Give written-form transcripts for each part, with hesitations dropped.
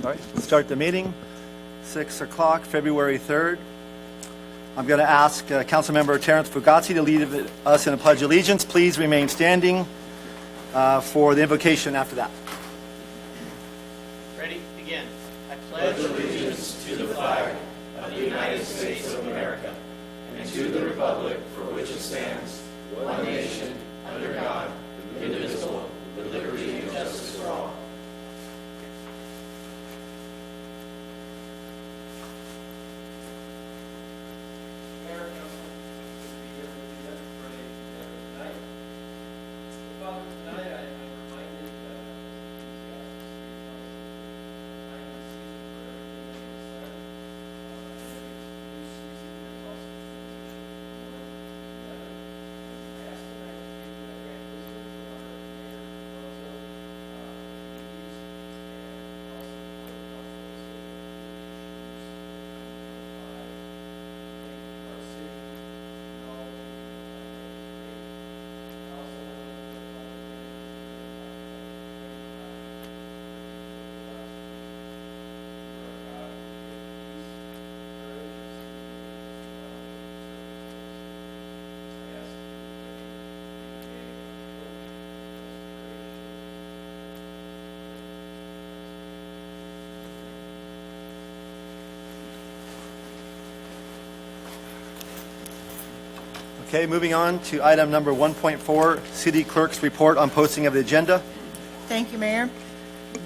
All right, let's start the meeting. 6 o'clock, February 3rd. I'm going to ask Councilmember Terrence Fugazi to lead us in a pledge of allegiance. Please remain standing for the invocation after that. Ready? Begin. I pledge allegiance to the flag of the United States of America and to the republic for which it stands, one nation, under God, indivisible, with liberty and justice for all. Mayor, Council, good to be here with you for tonight. Father, tonight I'm reminded I am a season for everything that is said. And it's a new season. There's also transition from one to the other. And I asked tonight to give you a grand wisdom for our mayor, Rosa, communities, and also for the council of state issues. Our city and all that we I also want to Okay, moving on to item number 1.4, City Clerk's report on posting of the agenda. Thank you, Mayor.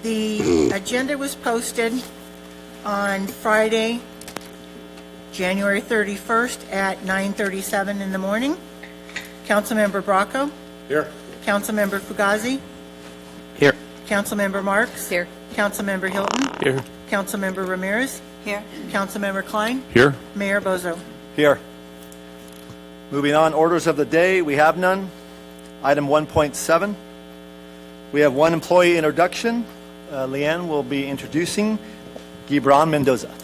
The agenda was posted on Friday, January 31st at 9:37 in the morning. Councilmember Bracco? Here. Councilmember Fugazi? Here. Councilmember Marks? Here. Councilmember Hilton? Here. Councilmember Ramirez? Here. Councilmember Klein? Here. Mayor Bozo? Here. Moving on, orders of the day, we have none. Item 1.7, we have one employee introduction. Leanne will be introducing Gibran Mendoza.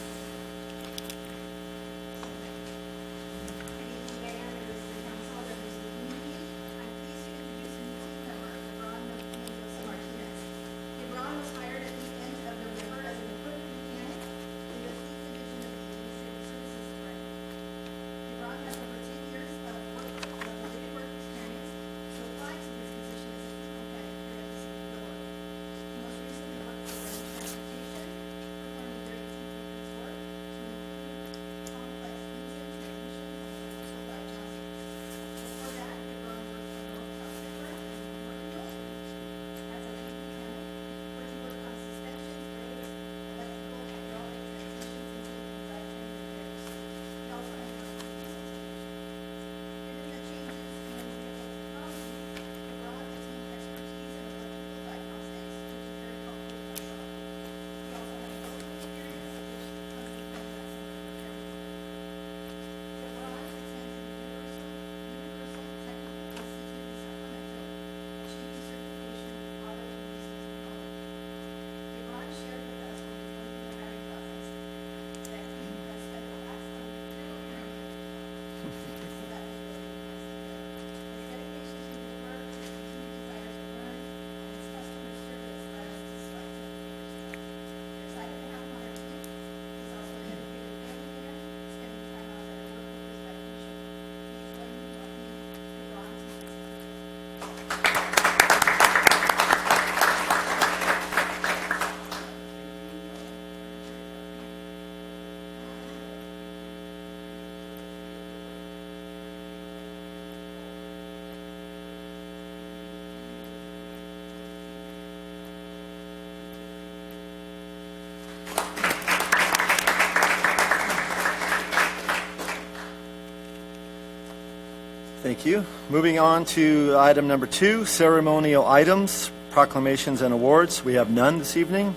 Thank you. Moving on to item number 2, ceremonial items, proclamations and awards. We have none this evening.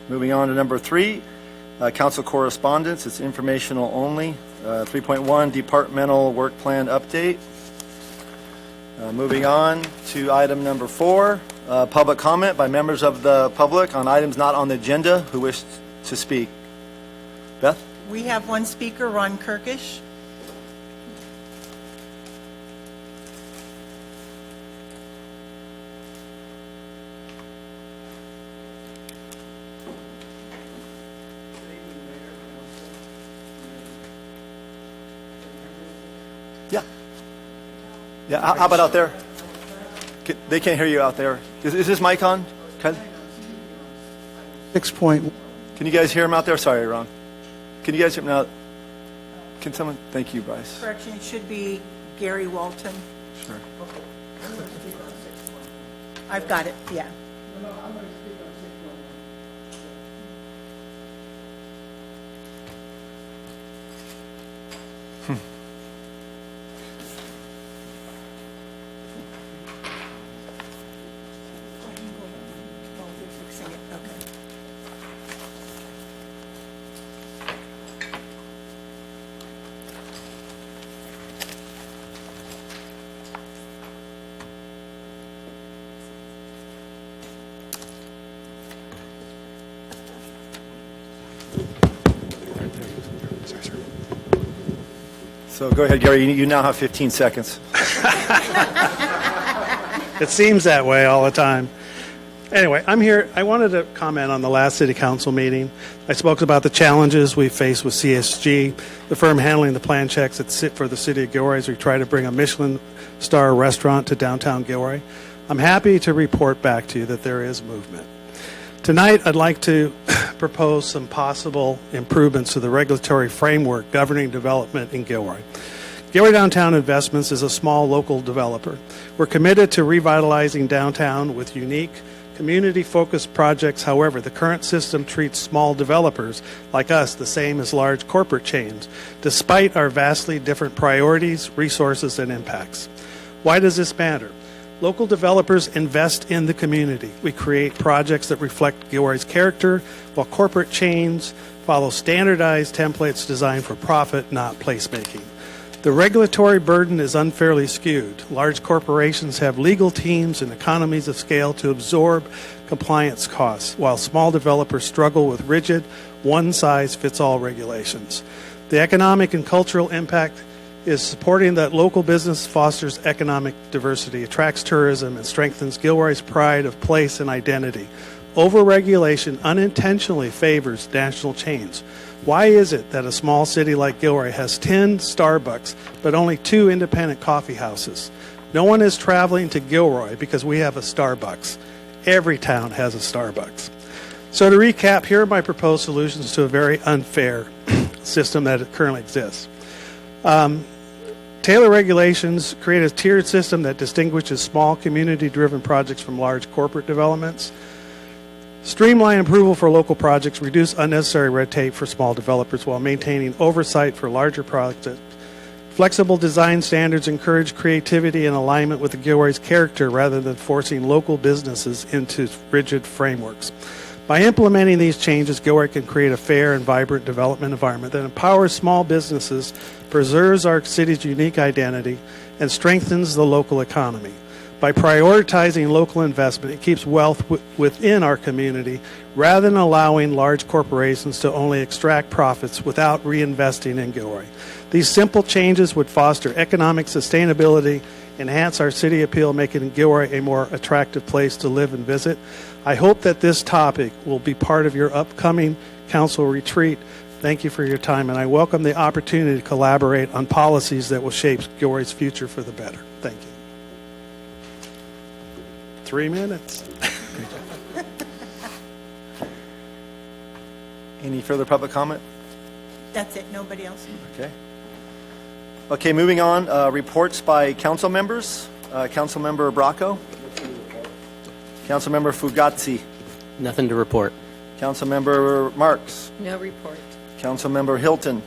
Moving on to number 3, council correspondence. It's informational only. 3.1, departmental work plan update. Moving on to item number 4, public comment by members of the public on items not on the agenda who wish to speak. Beth? We have one speaker, Ron Kirkish. Yeah, how about out there? They can't hear you out there. Is this mic on? Can 6 point, you guys hear him out there? Sorry, Ron. Can you guys hear him now? Can someone? Thank you, Bryce. Correction, it should be Gary Walton. Sure. I've got it, yeah. So go ahead, Gary. You now have 15 seconds. it seems that way all the time. Anyway, I'm here. I wanted to comment on the last city council meeting. I spoke about the challenges we face with CSG, the firm handling the plan checks for the city of Gilroy as we try to bring a Michelin star restaurant to downtown Gilroy. I'm happy to report back to you that there is movement. Tonight, I'd like to propose some possible improvements to the regulatory framework governing development in Gilroy. Gilroy Downtown Investments is a small local developer. We're committed to revitalizing downtown with unique, community-focused projects. However, the current system treats small developers like us the same as large corporate chains, despite our vastly different priorities, resources, and impacts. Why does this matter? Local developers invest in the community. We create projects that reflect Gilroy's character, while corporate chains follow standardized templates designed for profit, not placemaking. The regulatory burden is unfairly skewed. Large corporations have legal teams and economies of scale to absorb compliance costs, while small developers struggle with rigid, one-size-fits-all regulations. The economic and cultural impact is supporting that local business fosters economic diversity, attracts tourism, and strengthens Gilroy's pride of place and identity. Overregulation unintentionally favors national chains. Why is it that a small city like Gilroy has 10 Starbucks but only 2 independent coffee houses? No one is traveling to Gilroy because we have a Starbucks. Every town has a Starbucks. So to recap, here are my proposed solutions to a very unfair system that currently exists. Tailor regulations, create a tiered system that distinguishes small community-driven projects from large corporate developments. Streamline approval for local projects, reduce unnecessary red tape for small developers while maintaining oversight for larger projects. Flexible design standards encourage creativity and alignment with the Gilroy's character rather than forcing local businesses into rigid frameworks. By implementing these changes, Gilroy can create a fair and vibrant development environment that empowers small businesses, preserves our city's unique identity, and strengthens the local economy. By prioritizing local investment, it keeps wealth within our community rather than allowing large corporations to only extract profits without reinvesting in Gilroy. These simple changes would foster economic sustainability, enhance our city appeal, making Gilroy a more attractive place to live and visit. I hope that this topic will be part of your upcoming council retreat. Thank you for your time, and I welcome the opportunity to collaborate on policies that will shape Gilroy's future for the better. Thank you. 3 minutes. Any further public comment? That's it, nobody else? Okay. Okay, moving on. Reports by council members. Councilmember Bracco. Councilmember Fugazzi. Nothing to report. Councilmember Marks. No report. Councilmember Hilton.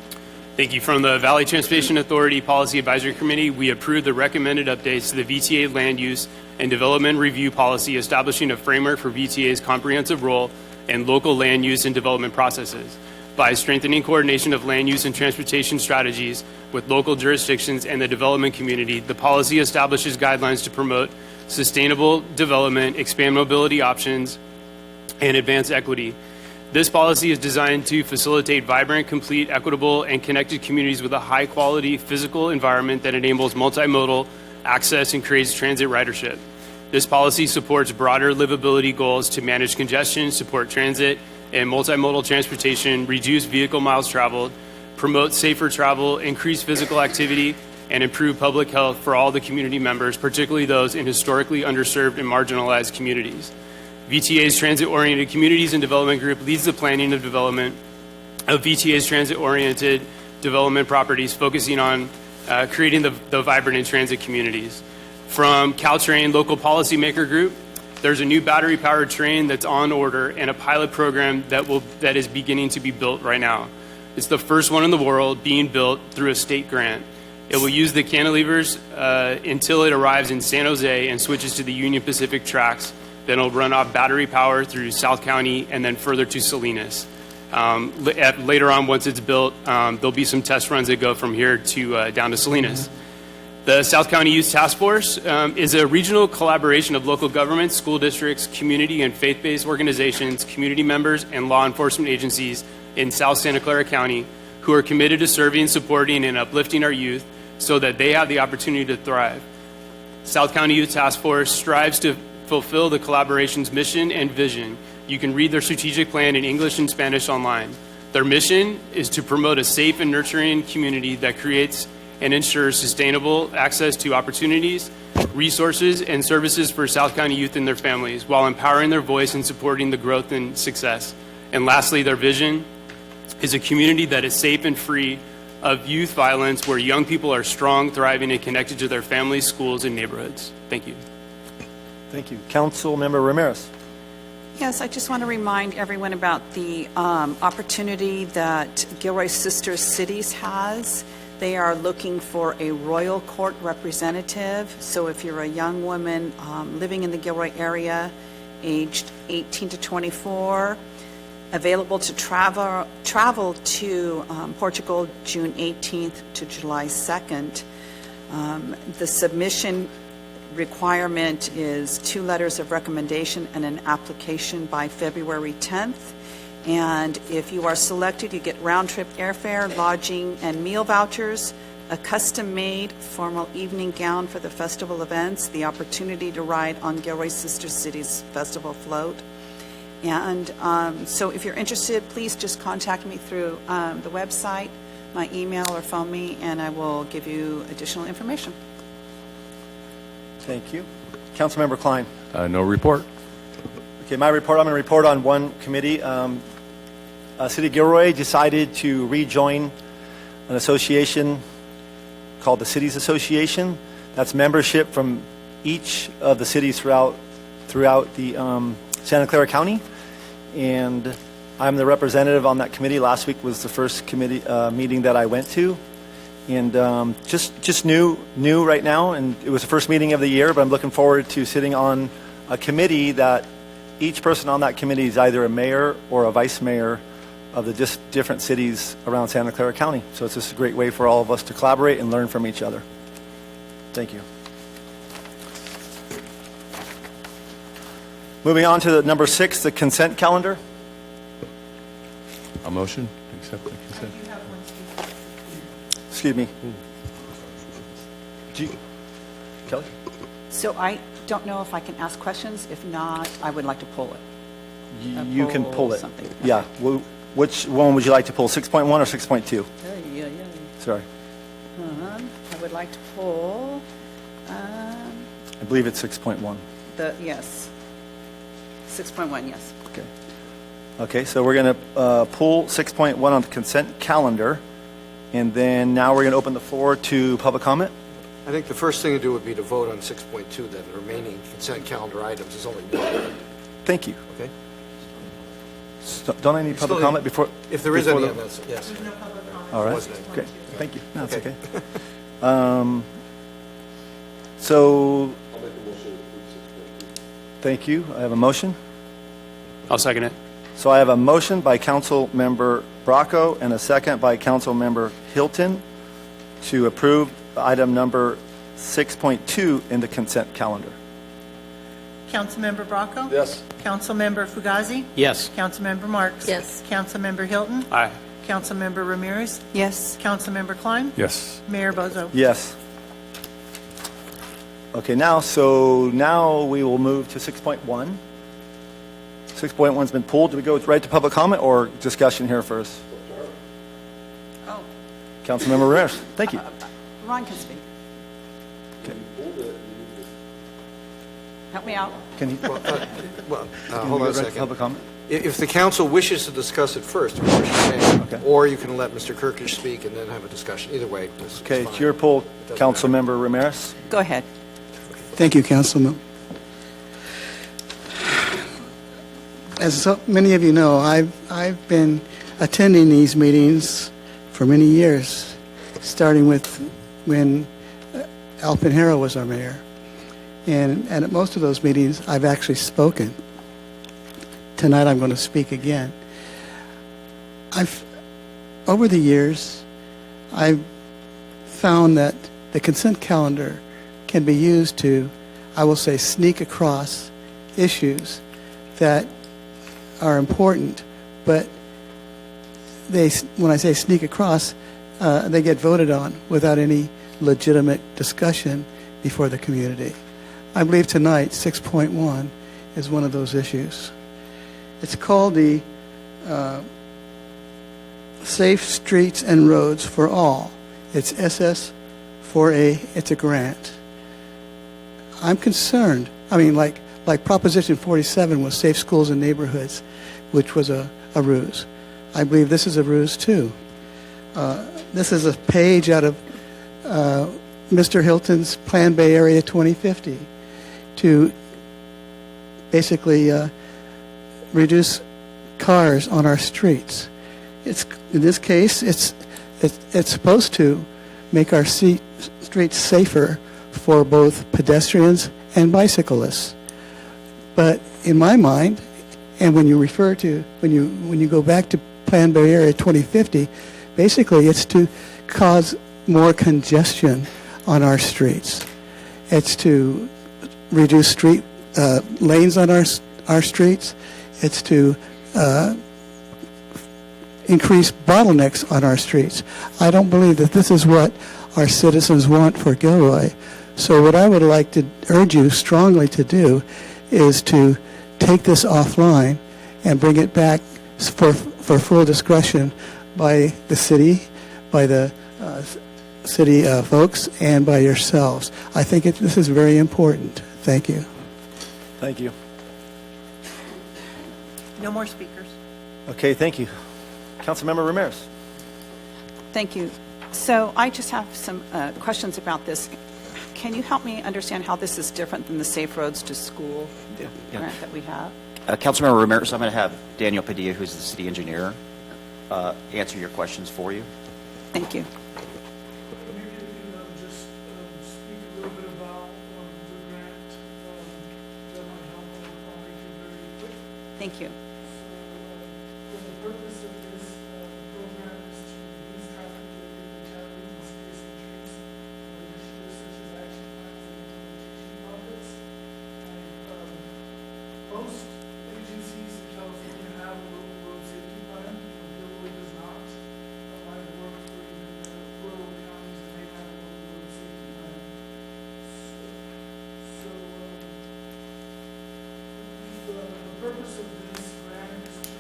Thank you. From the Valley Transportation Authority Policy Advisory Committee, we approved the recommended updates to the VTA Land Use and Development Review Policy, establishing a framework for VTA's comprehensive role in local land use and development processes. By strengthening coordination of land use and transportation strategies with local jurisdictions and the development community, the policy establishes guidelines to promote sustainable development, expand mobility options, and advance equity. This policy is designed to facilitate vibrant, complete, equitable, and connected communities with a high-quality physical environment that enables multimodal access and creates transit ridership. This policy supports broader livability goals to manage congestion, support transit and multimodal transportation, reduce vehicle miles traveled, promote safer travel, increase physical activity, and improve public health for all the community members, particularly those in historically underserved and marginalized communities. VTA's Transit-Oriented Communities and Development Group leads the planning of development of VTA's transit-oriented development properties, focusing on creating the vibrant and transit communities. From Caltrain Local Policymaker Group, there's a new battery-powered train that's on order and a pilot program that is beginning to be built right now. It's the first one in the world being built through a state grant. It will use the cantilevers until it arrives in San Jose and switches to the Union Pacific tracks. Then it'll run off battery power through South County and then further to Salinas. Later on, once it's built, there'll be some test runs that go from here to down to Salinas. The South County Youth Task Force is a regional collaboration of local governments, school districts, community and faith-based organizations, community members, and law enforcement agencies in South Santa Clara County who are committed to serving, supporting, and uplifting our youth so that they have the opportunity to thrive. South County Youth Task Force strives to fulfill the collaboration's mission and vision. You can read their strategic plan in English and Spanish online. Their mission is to promote a safe and nurturing community that creates and ensures sustainable access to opportunities, resources, and services for South County youth and their families, while empowering their voice and supporting the growth and success. And lastly, their vision is a community that is safe and free of youth violence, where young people are strong, thriving, and connected to their families, schools, and neighborhoods. Thank you. Thank you. Councilmember Ramirez. Yes, I just want to remind everyone about the opportunity that Gilroy Sister Cities has. They are looking for a royal court representative. So if you're a young woman living in the Gilroy area, aged 18 to 24, available to travel to Portugal June 18th to July 2nd. The submission requirement is 2 letters of recommendation and an application by February 10th. And if you are selected, you get round-trip airfare, lodging, and meal vouchers, a custom-made formal evening gown for the festival events, the opportunity to ride on Gilroy Sister Cities Festival float. And so if you're interested, please just contact me through the website, my email, or phone me, and I will give you additional information. Thank you. Councilmember Klein. No report. Okay, my report, I'm going to report on one committee. City of Gilroy decided to rejoin an association called the Cities Association. That's membership from each of the cities throughout the Santa Clara County. And I'm the representative on that committee. Last week was the first committee meeting that I went to. And just new right now, and it was the first meeting of the year, but I'm looking forward to sitting on a committee that each person on that committee is either a mayor or a vice mayor of the just different cities around Santa Clara County. So it's just a great way for all of us to collaborate and learn from each other. Thank you. Moving on to number 6, the consent calendar. A motion to accept the consent. Excuse me. Kelly? So I don't know if I can ask questions. If not, I would like to pull it. You can pull it. Something. Yeah. Well, which one would you like to pull, 6.1 or 6.2? Yeah. Sorry. I would like to pull I believe it's 6.1. yes. 6.1, yes. Okay. Okay, so we're going to pull 6.1 on the consent calendar, and then now we're going to open the floor to public comment. I think the first thing to do would be to vote on 6.2, then the remaining consent calendar items is only one, Thank you. okay? So, don't I need public Still need- comment before? If there is before any, the- on that, yes. All right. Wasn't it? Okay. Thank you. No, it's Okay. okay. So. Thank you. I have a motion. I'll second it. So I have a motion by Council Member Bracco and a second by Council Member Hilton to approve item number 6.2 in the consent calendar. Councilmember Bracco? Yes. Councilmember Fugazi? Yes. Councilmember Marks? Yes. Councilmember Hilton? Aye. Councilmember Ramirez? Yes. Councilmember Klein? Yes. Mayor Bozo? Yes. Okay, now we will move to 6.1. 6.1's been pulled. Do we go right to public comment or discussion here first? Oh. Councilmember Ramirez, thank you. Ron can speak. Help me out. Can you, Hold on a ready for second. public comment? If the council wishes to discuss it first, of course you may. Okay. Or you can let Mr. Kirkish speak and then have a discussion. Either way, it's Okay, fine. it's your poll, doesn't Councilmember Ramirez. Go ahead. Thank you, Councilman. As so many of you know, I've been attending these meetings for many years, starting with when Al Pinheiro was our mayor. And at most of those meetings, I've actually spoken. Tonight, I'm going to speak again. Over the years, I've found that the consent calendar can be used to, I will say, sneak across issues that are important, but when I say sneak across, they get voted on without any legitimate discussion before the community. I believe tonight 6.1 is one of those issues. It's called the Safe Streets and Roads for All. It's SS4A. It's a grant. I'm concerned. I mean, like Proposition 47 was Safe Schools and Neighborhoods, which was a ruse. I believe this is a ruse too. This is a page out of Mr. Hilton's Plan Bay Area 2050 to basically reduce cars on our streets. In this case, it's supposed to make our streets safer for both pedestrians and bicyclists. But in my mind, and when you go back to Plan Bay Area 2050, basically it's to cause more congestion on our streets. It's to reduce street lanes on our streets. It's to increase bottlenecks on our streets. I don't believe that this is what our citizens want for Gilroy. So what I would like to urge you strongly to do is to take this offline and bring it back for full discussion by the city, by the city folks, and by yourselves. I think this is very important. Thank you. Thank you. No more speakers. Okay, thank you. Councilmember Ramirez. Thank you. So I just have some questions about this. Can you help me understand how this is different than the Safe Roads to School grant that we have? Councilmember Ramirez, I'm going to have Daniel Padilla, who's the city engineer, answer your questions for you. Thank you. Maybe you can just speak a little bit about the grant. That might help. I'll make it very quick. Thank you. The purpose of this program is to reduce traffic related fatalities and serious injuries with initiatives such as action plans and implementation projects. And most agencies in California have a local road safety plan. Gilroy does not. I've worked for even rural counties that may have a local road safety plan. So the purpose of this grant is to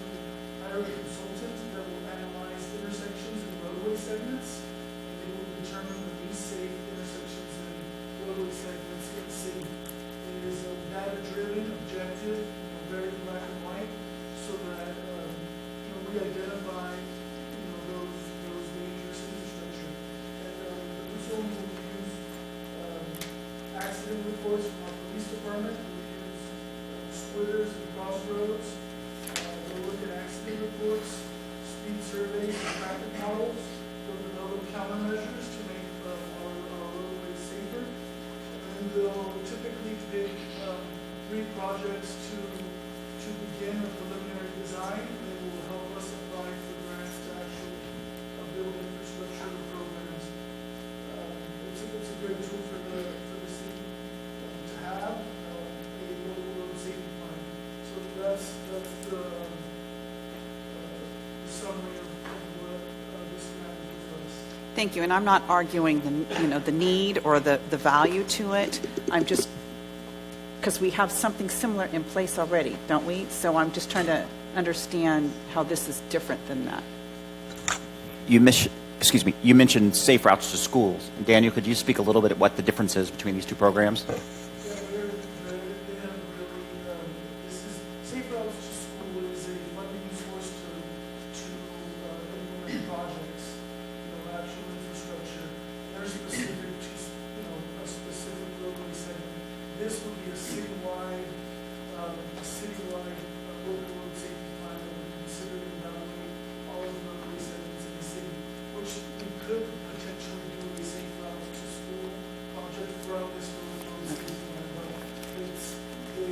hire a consultant that will analyze intersections and roadway segments, and they will determine the least safe intersections and roadway segments in the city. It is a data-driven, objective, very black and white, so that we identify those dangerous infrastructure. And the consultant will use accident reports from our police department. We'll use splitters and crossroads. We'll look at accident reports, speed surveys, and traffic models. They'll develop countermeasures to make our roadways safer. And then they'll typically pick 3 projects to begin a preliminary design. They will help us apply for grants to actually build infrastructure programs. It's a great tool for the city to have a local road safety plan. So that's the summary of what this grant is for us. Thank you. And I'm not arguing the need or the value to it. I'm just, because we have something similar in place already, don't we? So I'm just trying to understand how this is different than that. You excuse me, you mentioned safe routes to schools. Daniel, could you speak a little bit at what the difference is between these two programs? Yeah, they have really, this is, Safe Routes to School is a funding source to implement projects, actual infrastructure. They're specific to, a specific roadway segment. This would be a citywide local road safety plan that would consider and evaluate all of the roadway segments in the city, which we could potentially do a Safe Routes to School project from this road safety plan, but it's the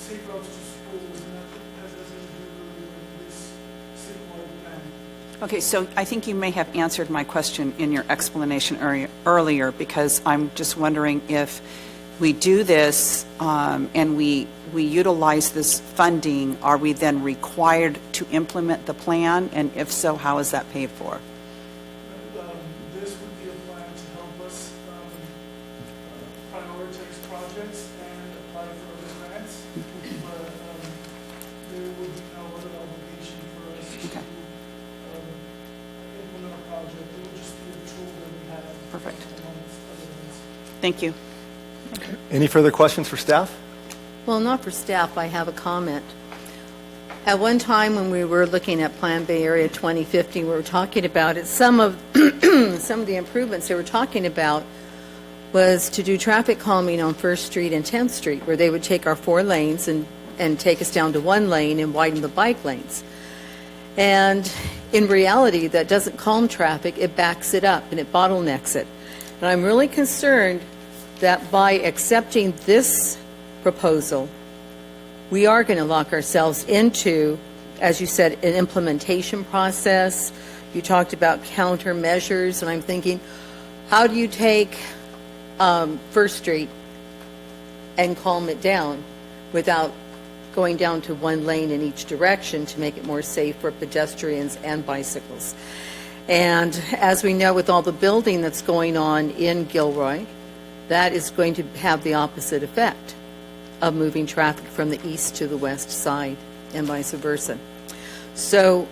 Safe Routes to School has nothing to do with this citywide plan. Okay, so I think you may have answered my question in your explanation earlier, because I'm just wondering if we do this and we utilize this funding, are we then required to implement the plan? And if so, how is that paid for? This would be a plan to help us prioritize projects and apply for other grants, but there would be no other obligation for us to Okay. implement a project. It would just be a tool that we have. Perfect. amongst other things. Thank you. Any further questions for staff? Well, not for staff, I have a comment. At one time, when we were looking at Plan Bay Area 2050, we were talking about it. Some of the improvements they were talking about was to do traffic calming on 1st Street and 10th Street, where they would take our 4 lanes and take us down to 1 lane and widen the bike lanes. And in reality, that doesn't calm traffic, it backs it up and it bottlenecks it. And I'm really concerned that by accepting this proposal, we are going to lock ourselves into, as you said, an implementation process. You talked about countermeasures, and I'm thinking, how do you take 1st Street and calm it down without going down to 1 lane in each direction to make it more safe for pedestrians and bicycles? And as we know, with all the building that's going on in Gilroy, that is going to have the opposite effect of moving traffic from the east to the west side and vice versa. So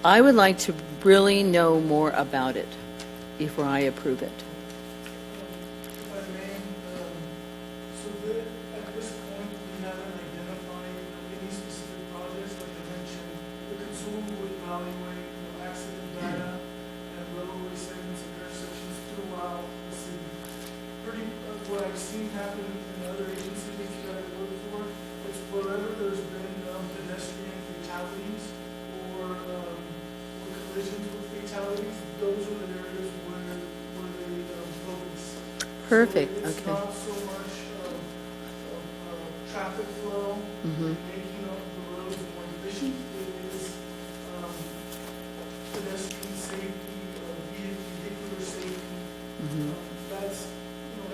I would like to really know more about it before I approve it. If I may, at this point, we haven't identified any specific projects. Like I mentioned, the consumer would evaluate accident data and roadway segments and intersections throughout the city. What I've seen happen in other agencies that I work for, it's wherever there's been pedestrian fatalities or collisions with fatalities, those are the areas where they focus. Perfect, So it's okay. not so much traffic flow, making up the roads more efficient. It is pedestrian safety, vehicular safety.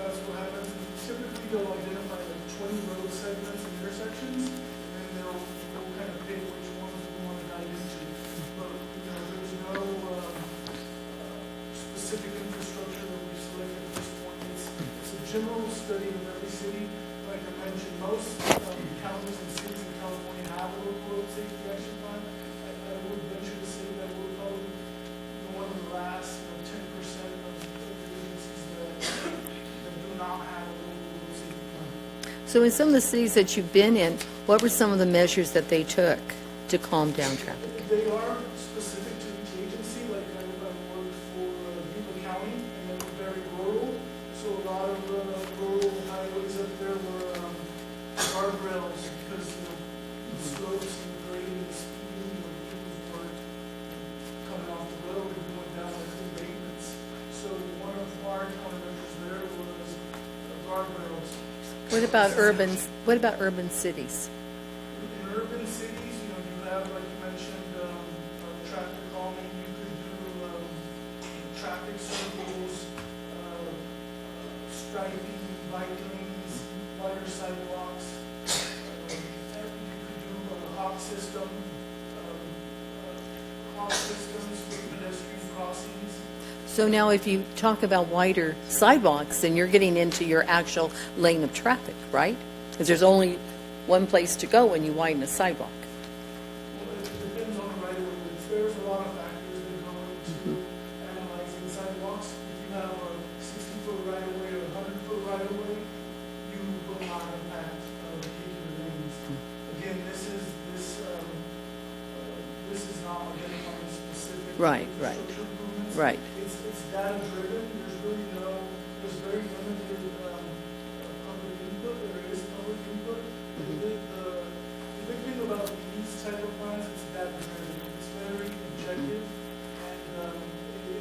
That's what happens. Typically, they'll identify like 20 road segments and intersections, and they'll kind of pick which ones we want to dive into. But there's no specific infrastructure that we've selected at this point. It's a general study of every city. Like I mentioned, most counties and cities in California have a local road safety action plan. I would venture to say that we're probably one of the last 10% of the agencies that do not have a local road safety plan. So in some of the cities that you've been in, what were some of the measures that they took to calm down traffic? They are specific to each agency. Like I worked for Yuba County, and they were very rural. So a lot of rural highways up there were guardrails because the slopes and the grading and the speeding, vehicles weren't coming off the road and going down like embankments. So one of our countermeasures there was guardrails. What about urban cities? In urban cities, you have, like you mentioned, traffic calming. You could do traffic circles, striping, bike lanes, wider sidewalks. You could do hawk systems for pedestrian crossings. So now if you talk about wider sidewalks, then you're getting into your actual lane of traffic, right? Because there's only one place to go when you widen a sidewalk. Well, it depends on the right of way. There's a lot of factors Right. Right. It's data driven. There's very limited public input. There is public input. The big thing about these type of plans, it's data driven. It's very objective, and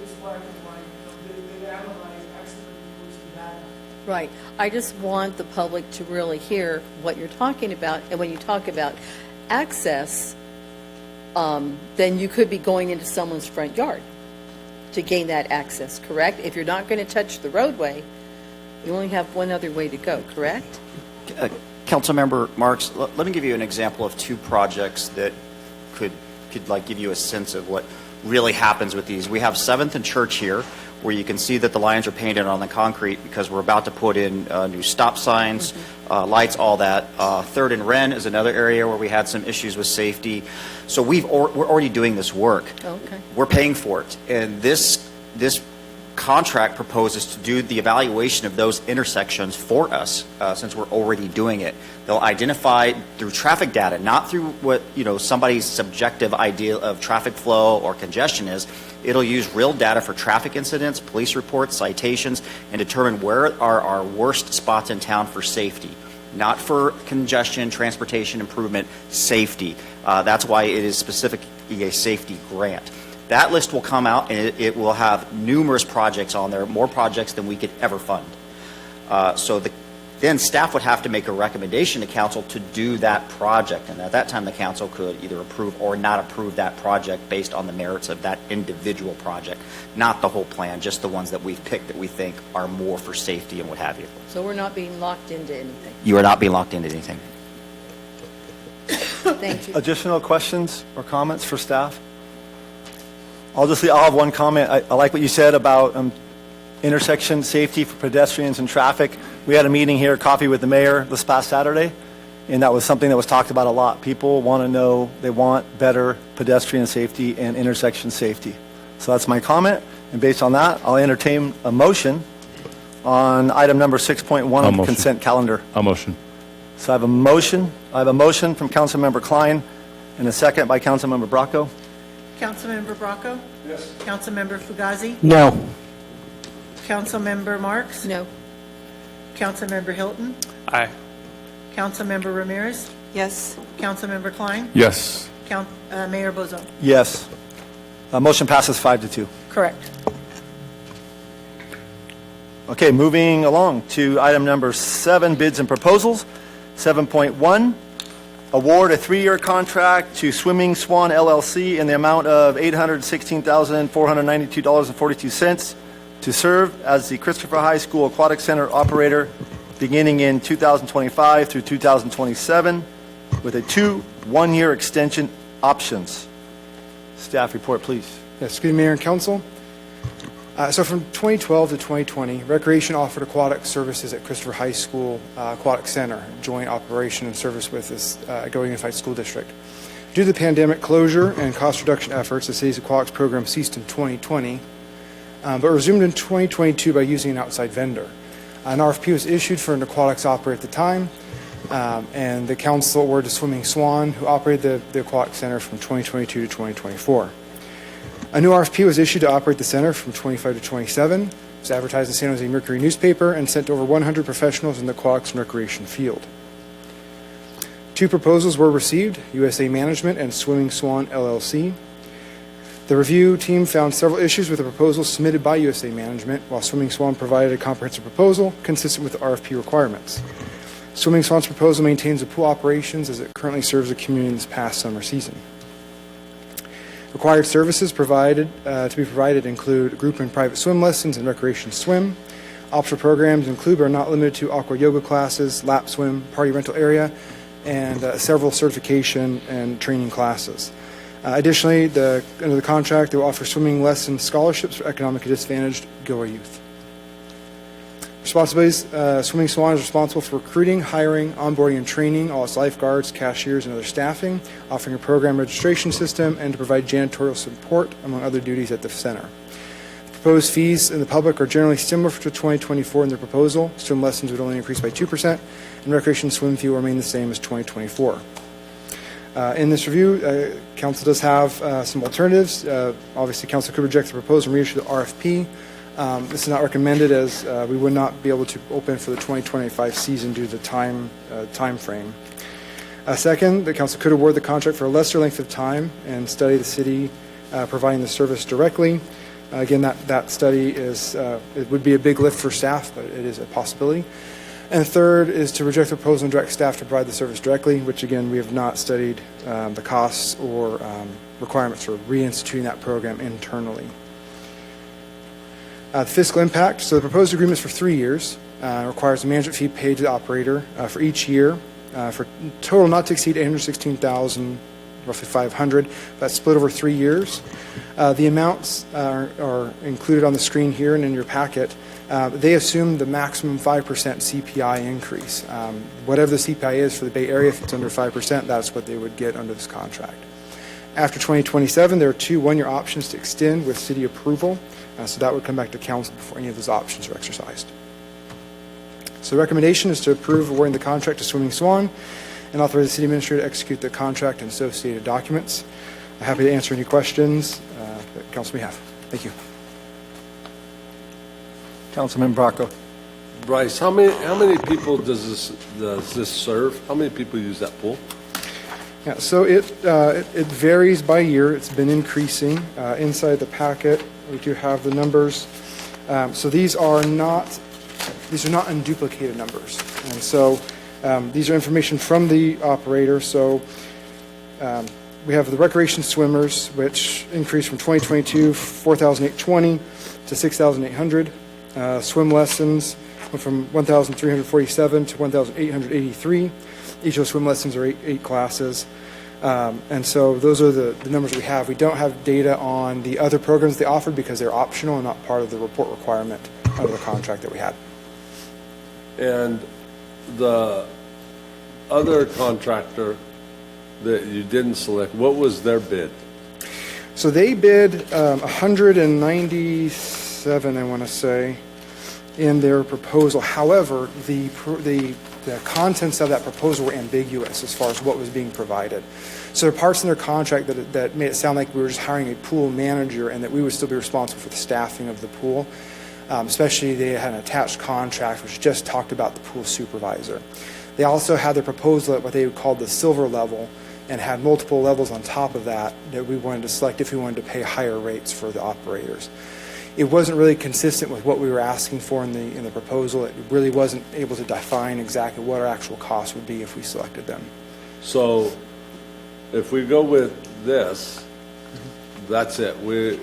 it's black and white. They analyze accident reports and data. Right. I just want the public to really hear what you're talking about. And when you talk about access, then you could be going into someone's front yard to gain that access, correct? If you're not going to touch the roadway, you only have one other way to go, correct? Councilmember Marks, let me give you an example of two projects that could like give you a sense of what really happens with these. We have 7th and Church here, where you can see that the lines are painted on the concrete because we're about to put in new stop signs, lights, all that. 3rd and Wren is another area where we had some issues with safety. So we're already doing this work. Okay. We're paying for it. And this contract proposes to do the evaluation of those intersections for us, since we're already doing it. They'll identify through traffic data, not through what somebody's subjective idea of traffic flow or congestion is. It'll use real data for traffic incidents, police reports, citations, and determine where are our worst spots in town for safety. Not for congestion, transportation improvement, safety. That's why it is specifically a safety grant. That list will come out, and it will have numerous projects on there, more projects than we could ever fund. Then staff would have to make a recommendation to council to do that project, and at that time the council could either approve or not approve that project based on the merits of that individual project, not the whole plan, just the ones that we've picked that we think are more for safety and what have you. So we're not being locked into anything. You are not being locked into anything. Thank you. Additional questions or comments for staff? I'll have one comment. I like what you said about intersection safety for pedestrians and traffic. We had a meeting here, coffee with the mayor this past Saturday, and that was something that was talked about a lot. People want to know, they want better pedestrian safety and intersection safety. So that's my comment, and based on that, I'll entertain a motion on item number 6.1 of the consent calendar. A motion. So I have a motion from Councilmember Klein and a second by Councilmember Bracco. Councilmember Bracco? Yes. Councilmember Fugazi? No. Councilmember Marks? No. Councilmember Hilton? Aye. Councilmember Ramirez? Yes. Councilmember Klein? Yes. Mayor Bozo? Yes. Motion passes 5-2. Correct. Okay, moving along to item number 7, bids and proposals. 7.1, award a 3-year contract to Swimming Swan LLC in the amount of $816,492.42 to serve as the Christopher High School Aquatic Center operator beginning in 2025 through 2027 with a 2 1-year extension options. Staff report, please. Yes, good Mayor and Council. So from 2012 to 2020, Recreation offered aquatic services at Christopher High School Aquatic Center, joint operation and service with this Gilroy Unified School District. Due to the pandemic closure and cost reduction efforts, the city's aquatics program ceased in 2020, but resumed in 2022 by using an outside vendor. An RFP was issued for an aquatics operator at the time, and the council awarded to Swimming Swan, who operated the aquatic center from 2022 to 2024. A new RFP was issued to operate the center from 25 to 27. It was advertised in San Jose Mercury newspaper and sent to over 100 professionals in the aquatics and recreation field. 2 proposals were received, USA Management and Swimming Swan LLC. The review team found several issues with the proposals submitted by USA Management, while Swimming Swan provided a comprehensive proposal consistent with the RFP requirements. Swimming Swan's proposal maintains the pool operations as it currently serves the community this past summer season. Required services to be provided include group and private swim lessons and recreation swim. Optional programs include but are not limited to aqua yoga classes, lap swim, party rental area, and several certification and training classes. Additionally, under the contract, they will offer swimming lesson scholarships for economically disadvantaged Gilroy youth. Responsibilities, Swimming Swan is responsible for recruiting, hiring, onboarding, and training all its lifeguards, cashiers, and other staffing, offering a program registration system, and to provide janitorial support, among other duties at the center. The proposed fees in the public are generally similar to 2024 in their proposal. Swim lessons would only increase by 2%, and recreation swim fee will remain the same as 2024. In this review, council does have some alternatives. Obviously, council could reject the proposal and reissue the RFP. This is not recommended as we would not be able to open for the 2025 season due to the time frame. Second, the council could award the contract for a lesser length of time and study the city providing the service directly. Again, that study it would be a big lift for staff, but it is a possibility. And third is to reject the proposal and direct staff to provide the service directly, which again, we have not studied the costs or requirements for reinstituting that program internally. The fiscal impact, so the proposed agreement is for 3 years, requires a management fee paid to the operator for each year, for total not to exceed $816,000, roughly $500. That's split over 3 years. The amounts are included on the screen here and in your packet. They assume the maximum 5% CPI increase. Whatever the CPI is for the Bay Area, if it's under 5%, that's what they would get under this contract. After 2027, there are 2 one-year options to extend with city approval. So that would come back to council before any of those options are exercised. So the recommendation is to approve awarding the contract to Swimming Swan and authorize the city administrator to execute the contract and associated documents. I'm happy to answer any questions that council may have. Thank you. Councilman Bracco. Bryce, how many people does this serve? How many people use that pool? Yeah, so it varies by year. It's been increasing. Inside the packet, we do have the numbers. So these are not unduplicated numbers, and so these are information from the operator. So we have the recreation swimmers, which increased from 2022 4,820 to 6,800. Swim lessons went from 1,347 to 1,883. Each of those swim lessons are eight classes. And so those are the numbers we have. We don't have data on the other programs they offered because they're optional and not part of the report requirement under the contract that we had. And the other contractor that you didn't select, what was their bid? So they bid 197, I want to say, in their proposal. However, the contents of that proposal were ambiguous as far as what was being provided. So there are parts in their contract that made it sound like we were just hiring a pool manager and that we would still be responsible for the staffing of the pool. Especially they had an attached contract which just talked about the pool supervisor. They also had their proposal at what they would call the silver level and had multiple levels on top of that we wanted to select if we wanted to pay higher rates for the operators. It wasn't really consistent with what we were asking for in the proposal. It really wasn't able to define exactly what our actual costs would be if we selected them. So if we go with this, that's it. We're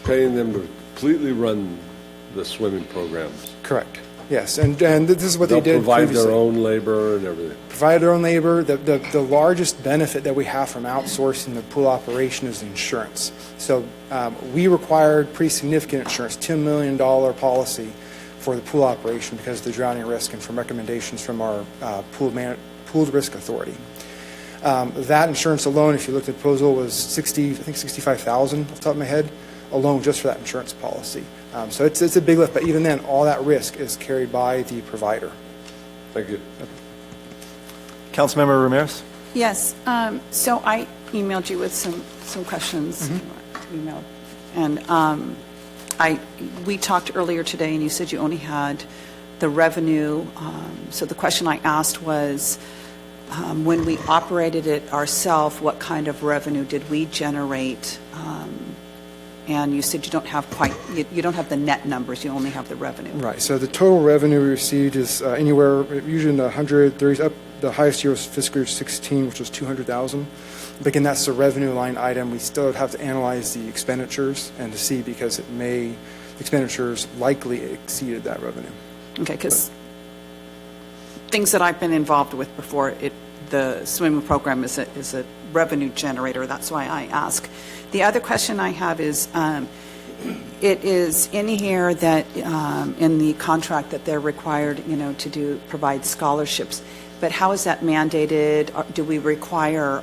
paying them to completely run the swimming programs. Correct. Yes, and this is what they did provide previously. their own labor and everything. Provide their own labor. The largest benefit that we have from outsourcing the pool operation is insurance. So we required pretty significant insurance, $10 million policy for the pool operation because of the drowning risk and from recommendations from our pool risk authority. That insurance alone, if you looked at the proposal, was $65,000 off the top of my head, alone just for that insurance policy. So it's a big lift, but even then, all that risk is carried by the provider. Thank you. Councilmember Ramirez. Yes, so I emailed you with some questions. Emailed, and we talked earlier today, and you said you only had the revenue. So the question I asked was, when we operated it ourselves, what kind of revenue did we generate? And you said you don't have you don't have the net numbers, you only have the revenue. Right, so the total revenue we received is anywhere, usually in the 130s, up. The highest year was fiscal year 16, which was $200,000. But again, that's the revenue line item. We still would have to analyze the expenditures and to see because expenditures likely exceeded that revenue. Okay, because things that I've been involved with before, the swimming program is a revenue generator. That's why I ask. The other question I have is, it is in here that in the contract that they're required, to provide scholarships. But how is that mandated? Do we require,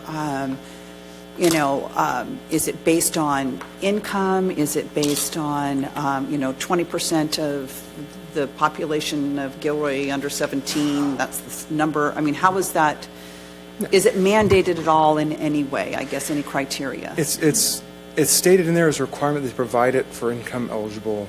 is it based on income? Is it based on, 20% of the population of Gilroy under 17? That's the number. I mean, how is that Is it mandated at all in any way, I guess, any criteria? It's stated in there as a requirement that they provide it for income-eligible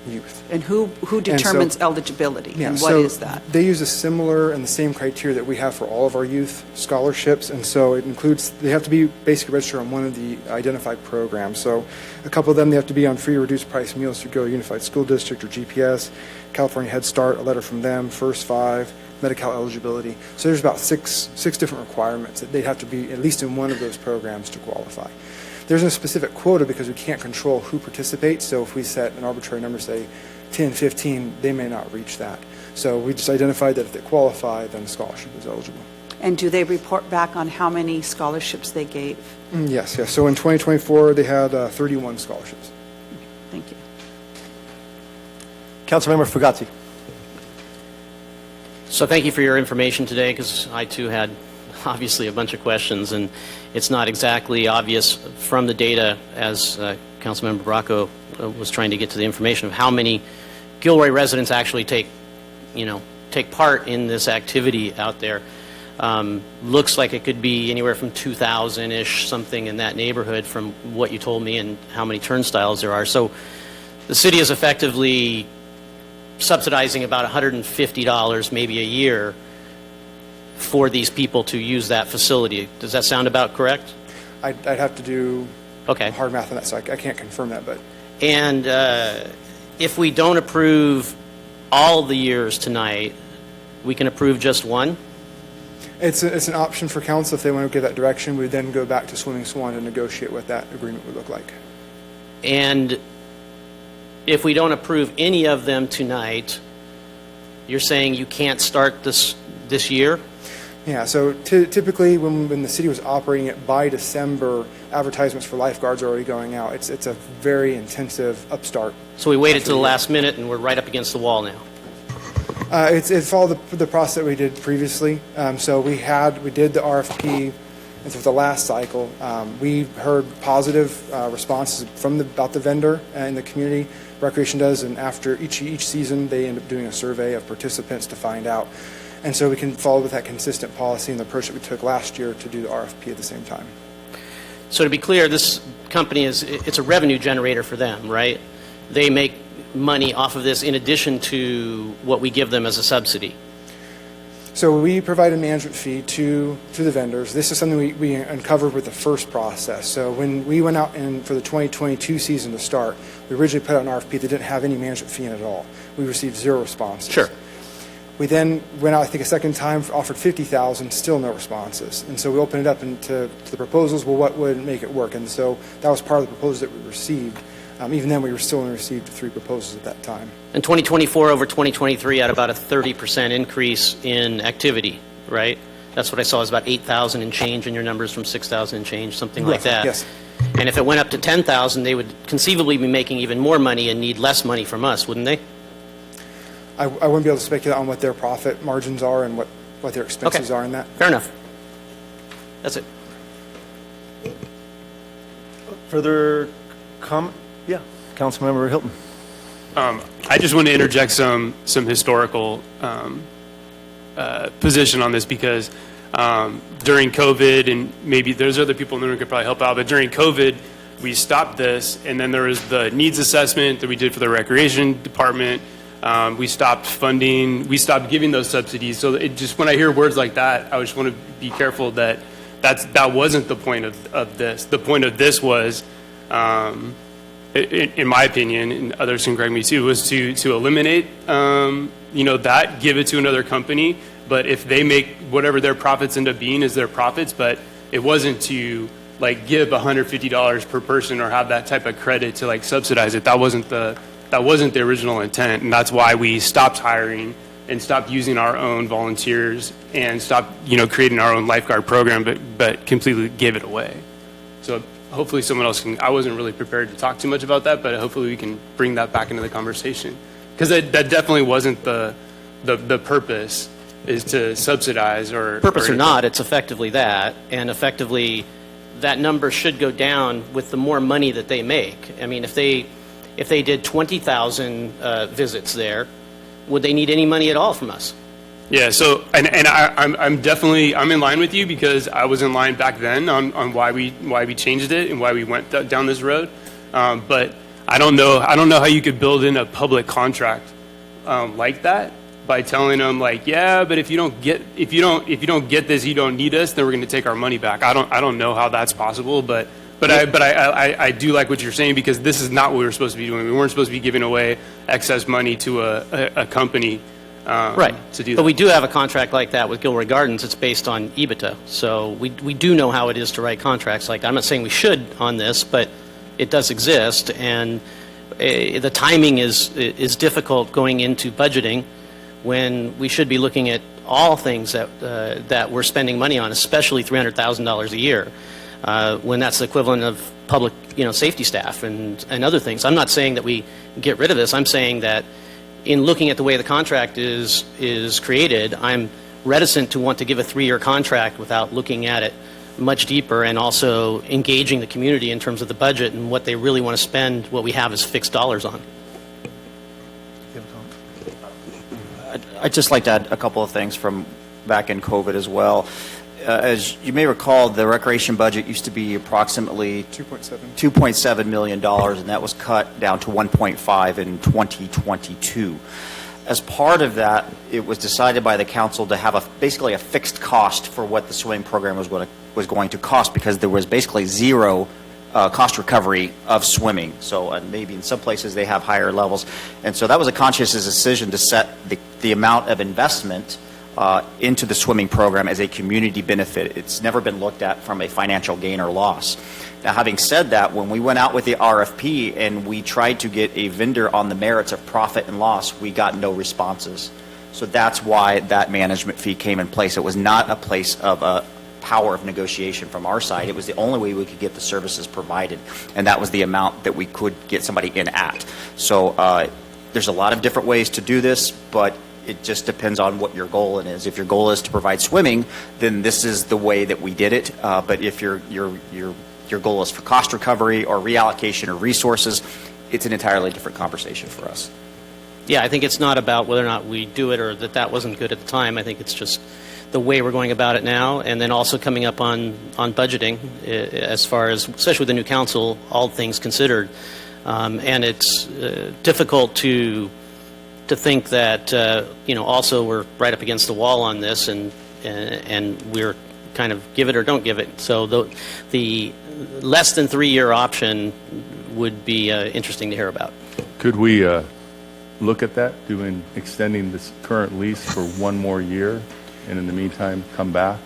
youth. And who determines eligibility, Yeah, and what so is that? They use a similar and the same criteria that we have for all of our youth scholarships, and so it includes, they have to be basically registered on one of the identified programs. So a couple of them, they have to be on free or reduced price meals through Gilroy Unified School District or GPS, California Head Start, a letter from them, First Five, Medi-Cal eligibility. So there's about six different requirements that they'd have to be at least in one of those programs to qualify. There's no specific quota because we can't control who participates, so if we set an arbitrary number, say 10, 15, they may not reach that. So we just identified that if they qualify, then the scholarship is eligible. And do they report back on how many scholarships they gave? Yes. So in 2024, they had 31 scholarships. Thank you. Councilmember Fugazzi. So thank you for your information today, because I too had obviously a bunch of questions, and it's not exactly obvious from the data, as Councilmember Bracco was trying to get to the information of how many Gilroy residents actually take part in this activity out there. Looks like it could be anywhere from 2,000-ish, something in that neighborhood from what you told me and how many turnstiles there are. So the city is effectively subsidizing about $150 maybe a year for these people to use that facility. Does that sound about correct? I'd have to do Okay. hard math on that, so I can't confirm that. But And if we don't approve all the years tonight, we can approve just one? it's an option for council if they want to go that direction. We would then go back to Swimming Swan and negotiate what that agreement would look like. And if we don't approve any of them tonight, you're saying you can't start this year? Yeah, so typically when the city was operating it by December, advertisements for lifeguards are already going out. It's a very intensive upstart. So we waited to the last minute and we're right up against the wall now. It followed the process that we did previously. So we did the RFP, and for the last cycle, we heard positive responses about the vendor and the community. Recreation does, and after each season, they end up doing a survey of participants to find out. And so we can follow with that consistent policy and the approach that we took last year to do the RFP at the same time. So to be clear, this company it's a revenue generator for them, right? They make money off of this in addition to what we give them as a subsidy. So we provide a management fee to the vendors. This is something we uncovered with the first process. So when we went out for the 2022 season to start, we originally put out an RFP that didn't have any management fee in it at all. We received 0 responses. Sure. We then went out, I think, a second time, offered $50,000, still no responses. And so we opened it up to the proposals. Well, what would make it work? And so that was part of the proposals that we received. Even then, we were still only received 3 proposals at that time. And 2024 over 2023 had about a 30% increase in activity, right? That's what I saw, is about 8,000 and change in your numbers from 6,000 and change, something like that. Yes. And if it went up to 10,000, they would conceivably be making even more money and need less money from us, wouldn't they? I wouldn't be able to speculate on what their profit margins are and what their expenses are in that. Fair enough. That's it. Further comment? Yeah, Councilmember Hilton. I just want to interject some historical position on this, because during COVID, and maybe there's other people in the room who could probably help out, but during COVID, we stopped this, and then there was the needs assessment that we did for the recreation department. We stopped funding, we stopped giving those subsidies. So it just, when I hear words like that, I just want to be careful that that wasn't the point of this. The point of this was, in my opinion, and others can correct me too, was to eliminate, that, give it to another company. But if they make whatever their profits end up being is their profits, but it wasn't to give $150 per person or have that type of credit to subsidize it. That wasn't the original intent, and that's why we stopped hiring and stopped using our own volunteers and stopped, creating our own lifeguard program, but completely gave it away. So hopefully someone else can. I wasn't really prepared to talk too much about that, but hopefully we can bring that back into the conversation, because that definitely wasn't the purpose, is to subsidize or Purpose or not, it's effectively that, and effectively that number should go down with the more money that they make. I mean, if they did 20,000 visits there, would they need any money at all from us? Yeah, so, I'm definitely, I'm in line with you because I was in line back then on why we changed it and why we went down this road. But I don't know how you could build in a public contract like that by telling them like, yeah, but if you don't get this, you don't need us, then we're going to take our money back. I don't know how that's possible, but I do like what you're saying because this is not what we were supposed to be doing. We weren't supposed to be giving away excess money to a company. Right. To do that. But we do have a contract like that with Gilroy Gardens. It's based on EBITDA. So we do know how it is to write contracts like that. I'm not saying we should on this, but it does exist. And the timing is difficult going into budgeting when we should be looking at all things that we're spending money on, especially $300,000 a year, when that's the equivalent of public safety staff and other things. I'm not saying that we get rid of this. I'm saying that in looking at the way the contract is created, I'm reticent to want to give a 3-year contract without looking at it much deeper and also engaging the community in terms of the budget and what they really want to spend what we have as fixed dollars on. I'd just like to add a couple of things from back in COVID as well. As you may recall, the recreation budget used to be approximately $2.7 million, and that was cut down to 1.5 in 2022. As part of that, it was decided by the council to have basically a fixed cost for what the swimming program was going to cost, because there was basically zero cost recovery of swimming. So maybe in some places they have higher levels, and so that was a conscious decision to set the amount of investment into the swimming program as a community benefit. It's never been looked at from a financial gain or loss. Now, having said that, when we went out with the RFP and we tried to get a vendor on the merits of profit and loss, we got no responses. So that's why that management fee came in place. It was not a place of a power of negotiation from our side. It was the only way we could get the services provided, and that was the amount that we could get somebody in at. So there's a lot of different ways to do this, but it just depends on what your goal is. If your goal is to provide swimming, then this is the way that we did it. But if your goal is for cost recovery or reallocation of resources, it's an entirely different conversation for us. Yeah, I think it's not about whether or not we do it or that wasn't good at the time. I think it's just the way we're going about it now, and then also coming up on budgeting as far as, especially with the new council, all things considered. And it's difficult to think that also we're right up against the wall on this, and we're kind of give it or don't give it. So the less than 3-year option would be interesting to hear about. Could we look at that, extending this current lease for 1 more year, and in the meantime come back?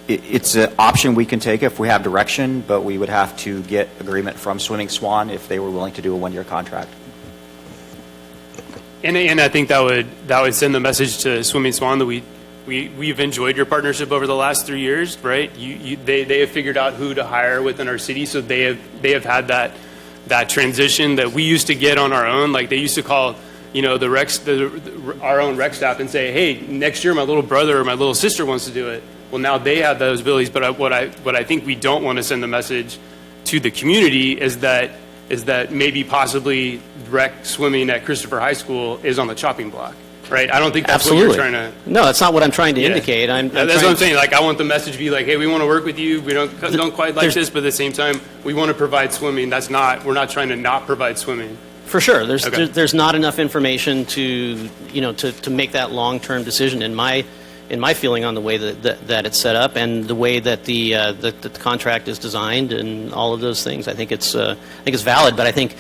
It's an option we can take if we have direction, but we would have to get agreement from Swimming Swan if they were willing to do a 1-year contract. And I think that would send the message to Swimming Swan that we've enjoyed your partnership over the last 3 years, right? They have figured out who to hire within our city, so they have had that transition that we used to get on our own. Like they used to call our own rec staff and say, hey, next year my little brother or my little sister wants to do it. Well, now they have those abilities, but what I think we don't want to send the message to the community is that maybe possibly rec swimming at Christopher High School is on the chopping block, right? I don't think that's Absolutely. what you're trying to... No, that's not what I'm trying to indicate. That's what I'm saying. Like, I want the message to be like, hey, we want to work with you. We don't quite like this, but at the same time, we want to provide swimming. We're not trying to not provide swimming. For sure. There's not enough information to make that long-term decision in my feeling on the way that it's set up and the way that the contract is designed and all of those things. I think it's valid, but I think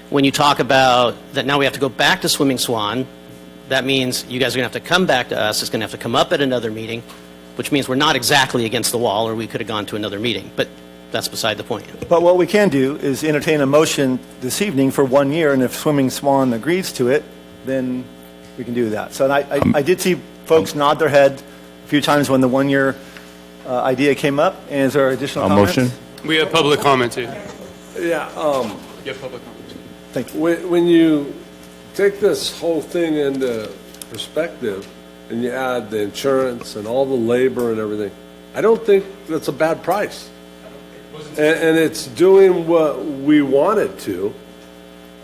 when you talk about that now we have to go back to Swimming Swan, that means you guys are going to have to come back to us. It's going to have to come up at another meeting, which means we're not exactly against the wall, or we could have gone to another meeting. But that's beside the point. But what we can do is entertain a motion this evening for 1 year, and if Swimming Swan agrees to it, then we can do that. So I did see folks nod their head a few times when the 1 year idea came up. And is there additional comments? Motion? We have public comment too. Yeah. You have public comment. Thank you. When you take this whole thing into perspective and you add the insurance and all the labor and everything, I don't think that's a bad price. And it's doing what we want it to.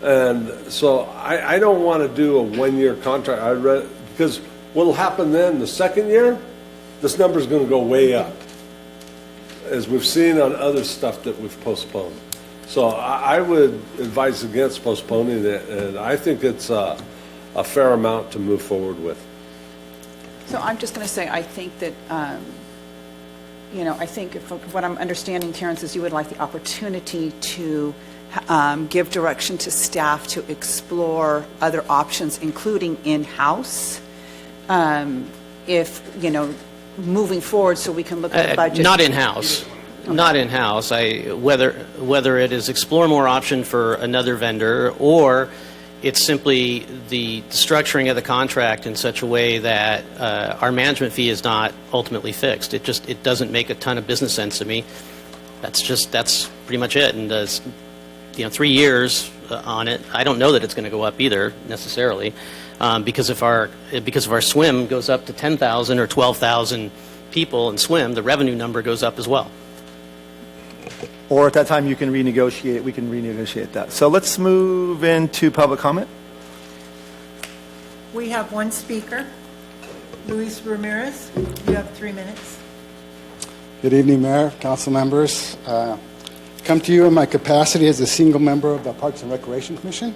And so I don't want to do a 1 year contract. Because What'll happen then, the second year, this number's going to go way up, as we've seen on other stuff that we've postponed. So I would advise against postponing it, and I think it's a fair amount to move forward with. So I'm just going to say, I think that, I think if what I'm understanding, Terrence, is you would like the opportunity to give direction to staff to explore other options, including in-house, if, moving forward so we can look at the budget. Not in-house. Not in-house. Whether it is explore more option for another vendor, or it's simply the structuring of the contract in such a way that our management fee is not ultimately fixed. It doesn't make a ton of business sense to me. That's pretty much it. And 3 years on it, I don't know that it's going to go up either necessarily, because if our swim goes up to 10,000 or 12,000 people in swim, the revenue number goes up as well. Or at that time, you can renegotiate, we can renegotiate that. So let's move into public comment. We have one speaker, Luis Ramirez. You have 3 minutes. Good evening, Mayor, council members. Come to you in my capacity as a single member of the Parks and Recreation Commission.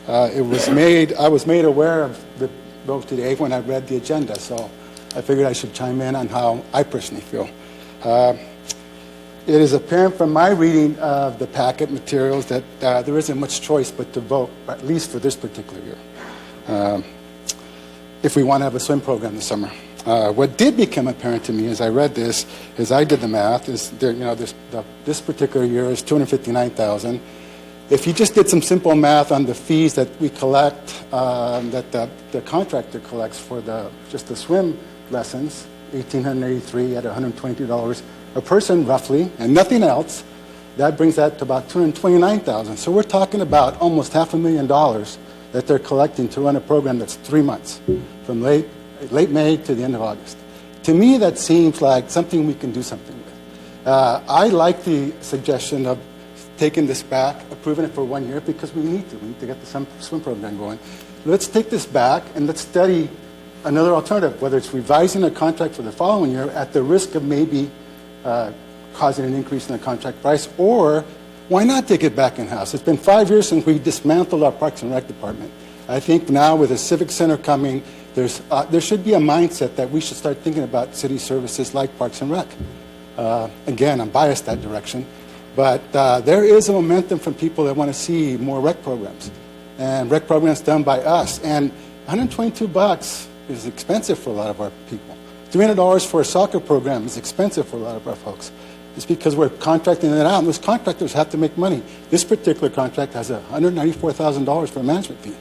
I was made aware of the vote today when I read the agenda, so I figured I should chime in on how I personally feel. It is apparent from my reading of the packet materials that there isn't much choice but to vote, at least for this particular year, if we want to have a swim program this summer. What did become apparent to me as I read this, as I did the math, is this particular year is $259,000. If you just did some simple math on the fees that we collect, that the contractor collects for just the swim lessons, $1,883 at $122 a person roughly, and nothing else, that brings that to about $229,000. So we're talking about almost $500,000 that they're collecting to run a program that's 3 months, from late May to the end of August. To me, that seems like something we can do something with. I like the suggestion of taking this back, approving it for 1 year, because we need to get the swim program going. Let's take this back and let's study another alternative, whether it's revising a contract for the following year at the risk of maybe causing an increase in the contract price, or why not take it back in-house? It's been 5 years since we dismantled our Parks and Rec department. I think now with the Civic Center coming, there should be a mindset that we should start thinking about city services like Parks and Rec. Again, I'm biased that direction, but there is a momentum from people that want to see more rec programs, and rec programs done by us. And $122 is expensive for a lot of our people. $300 for a soccer program is expensive for a lot of our folks. It's because we're contracting it out, and those contractors have to make money. This particular contract has $194,000 for a management fee.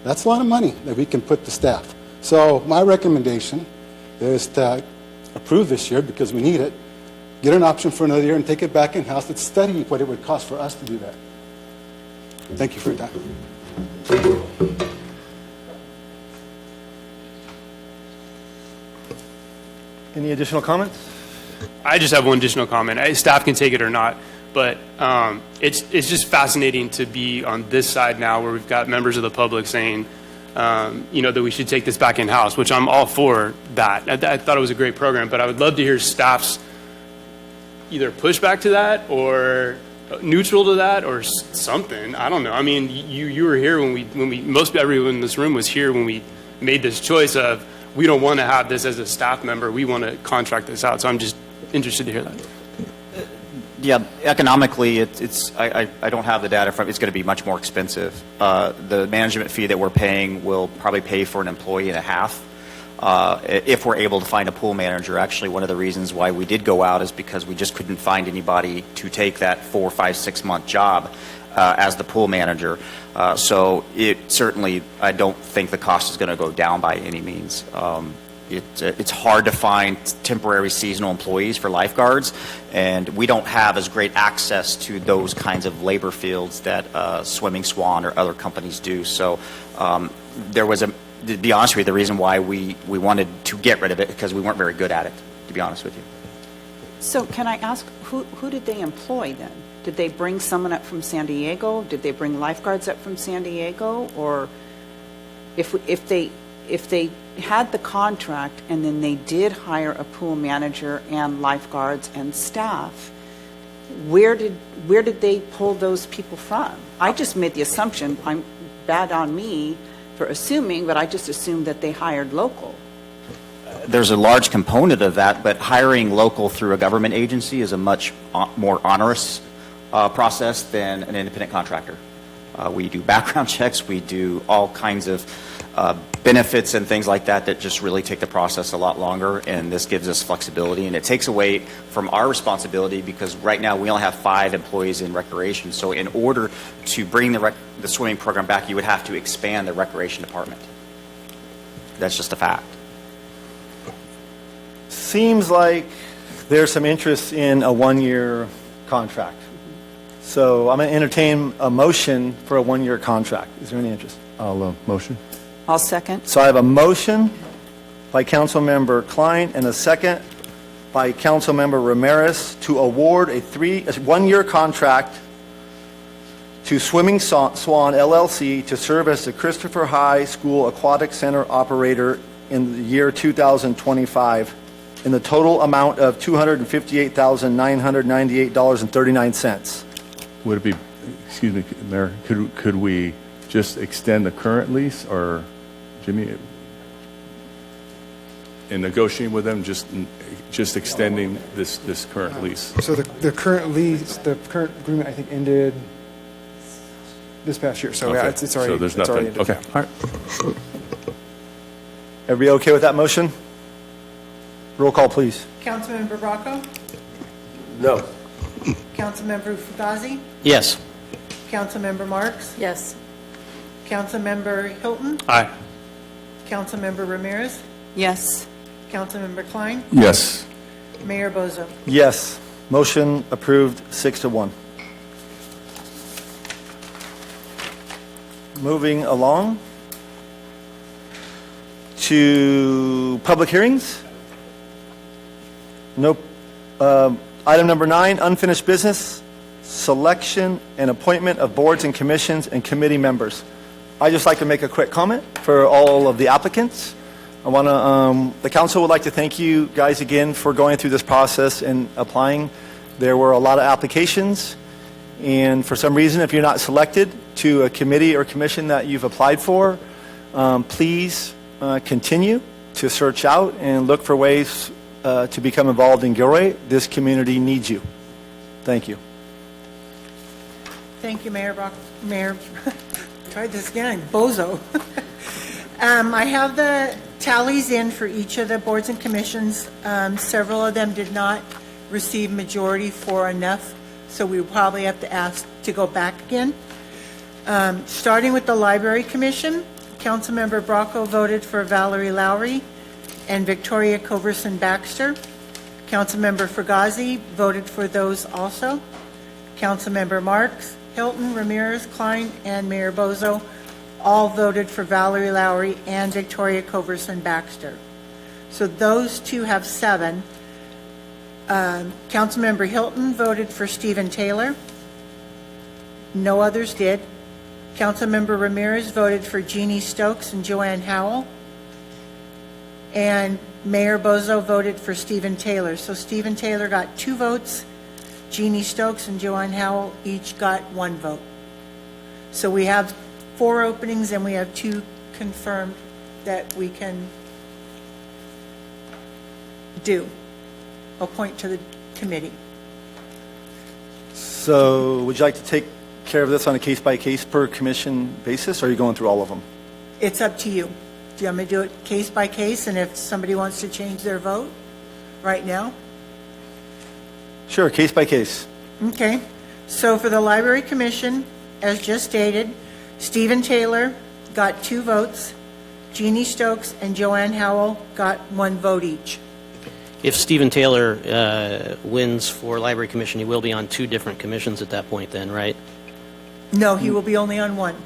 That's a lot of money that we can put to staff. So my recommendation is to approve this year because we need it, get an option for another year, and take it back in-house. Let's study what it would cost for us to do that. Thank you for your time. Any additional comments? I just have one additional comment. Staff can take it or not, but it's just fascinating to be on this side now where we've got members of the public saying, that we should take this back in-house, which I'm all for that. I thought it was a great program, but I would love to hear staff's either pushback to that or neutral to that or something. I don't know. I mean, you were here when we most everyone in this room was here when we made this choice of we don't want to have this as a staff member. We want to contract this out. So I'm just interested to hear that. Yeah, economically, I don't have the data from. It's going to be much more expensive. The management fee that we're paying will probably pay for an employee and a half. If we're able to find a pool manager, actually, one of the reasons why we did go out is because we just couldn't find anybody to take that 4, 5, 6 month job as the pool manager. So it certainly, I don't think the cost is going to go down by any means. It's hard to find temporary seasonal employees for lifeguards, and we don't have as great access to those kinds of labor fields that Swimming Swan or other companies do. So there was to be honest with you, the reason why we wanted to get rid of it because we weren't very good at it, to be honest with you. So can I ask, who did they employ then? Did they bring someone up from San Diego? Did they bring lifeguards up from San Diego? Or if if they had the contract and then they did hire a pool manager and lifeguards and staff, where did they pull those people from? I just made the assumption, I'm bad on me for assuming, but I just assumed that they hired local. There's a large component of that, but hiring local through a government agency is a much more onerous process than an independent contractor. We do background checks, we do all kinds of benefits and things like that that just really take the process a lot longer, and this gives us flexibility, and it takes away from our responsibility because right now we only have 5 employees in recreation. So in order to bring the swimming program back, you would have to expand the recreation department. That's just a fact. Seems like there's some interest in a one-year contract. So I'm going to entertain a motion for a one-year contract. Is there any interest? I'll motion. I'll second. So I have a motion by Councilmember Klein and a second by Councilmember Ramirez to award a one-year contract to Swimming Swan LLC to serve as the Christopher High School Aquatic Center operator in the year 2025 in the total amount of $258,998.39. Would it be, excuse me, Mayor, could we just extend the current lease, or, Jimmy, in negotiating with them, just extending this current lease? So the current lease, the current agreement, I think, ended this past year. So Okay. yeah, it's already, so there's it's already nothing. ended. Okay, all right. Everybody okay with that motion? Roll call, please. Councilmember Bracco? No. Councilmember Fugazi? Yes. Councilmember Marks? Yes. Councilmember Hilton? Aye. Councilmember Ramirez? Yes. Councilmember Klein? Yes. Mayor Bozo? Yes. Motion approved 6-1. Moving along to public hearings. Nope. Item number 9, unfinished business, selection and appointment of boards and commissions and committee members. I'd just like to make a quick comment for all of the applicants. The council would like to thank you guys again for going through this process and applying. There were a lot of applications, and for some reason, if you're not selected to a committee or commission that you've applied for, please continue to search out and look for ways to become involved in Gilroy. This community needs you. Thank you. Thank you, Mayor Mayor, tried this again, Bozo. I have the tallies in for each of the boards and commissions. Several of them did not receive majority for enough, so we will probably have to ask to go back again. Starting with the Library Commission, Councilmember Bracco voted for Valerie Lowry and Victoria Coverson Baxter. Councilmember Fugazi voted for those also. Councilmember Marks, Hilton, Ramirez, Klein, and Mayor Bozo all voted for Valerie Lowry and Victoria Coverson Baxter. So those two have 7. Councilmember Hilton voted for Stephen Taylor. No others did. Councilmember Ramirez voted for Jeannie Stokes and Joanne Howell. And Mayor Bozo voted for Stephen Taylor. So Stephen Taylor got 2 votes. Jeannie Stokes and Joanne Howell each got 1 vote. So we have 4 openings, and we have 2 confirmed that we can appoint to the committee. So would you like to take care of this on a case-by-case per commission basis, or are you going through all of them? It's up to you. Do you want me to do it case by case, and if somebody wants to change their vote right now? Sure, case by case. Okay. So for the Library Commission, as just stated, Stephen Taylor got 2 votes. Jeannie Stokes and Joanne Howell got 1 vote each. If Stephen Taylor wins for Library Commission, he will be on 2 different commissions at that point then, right? No, he will be only on 1.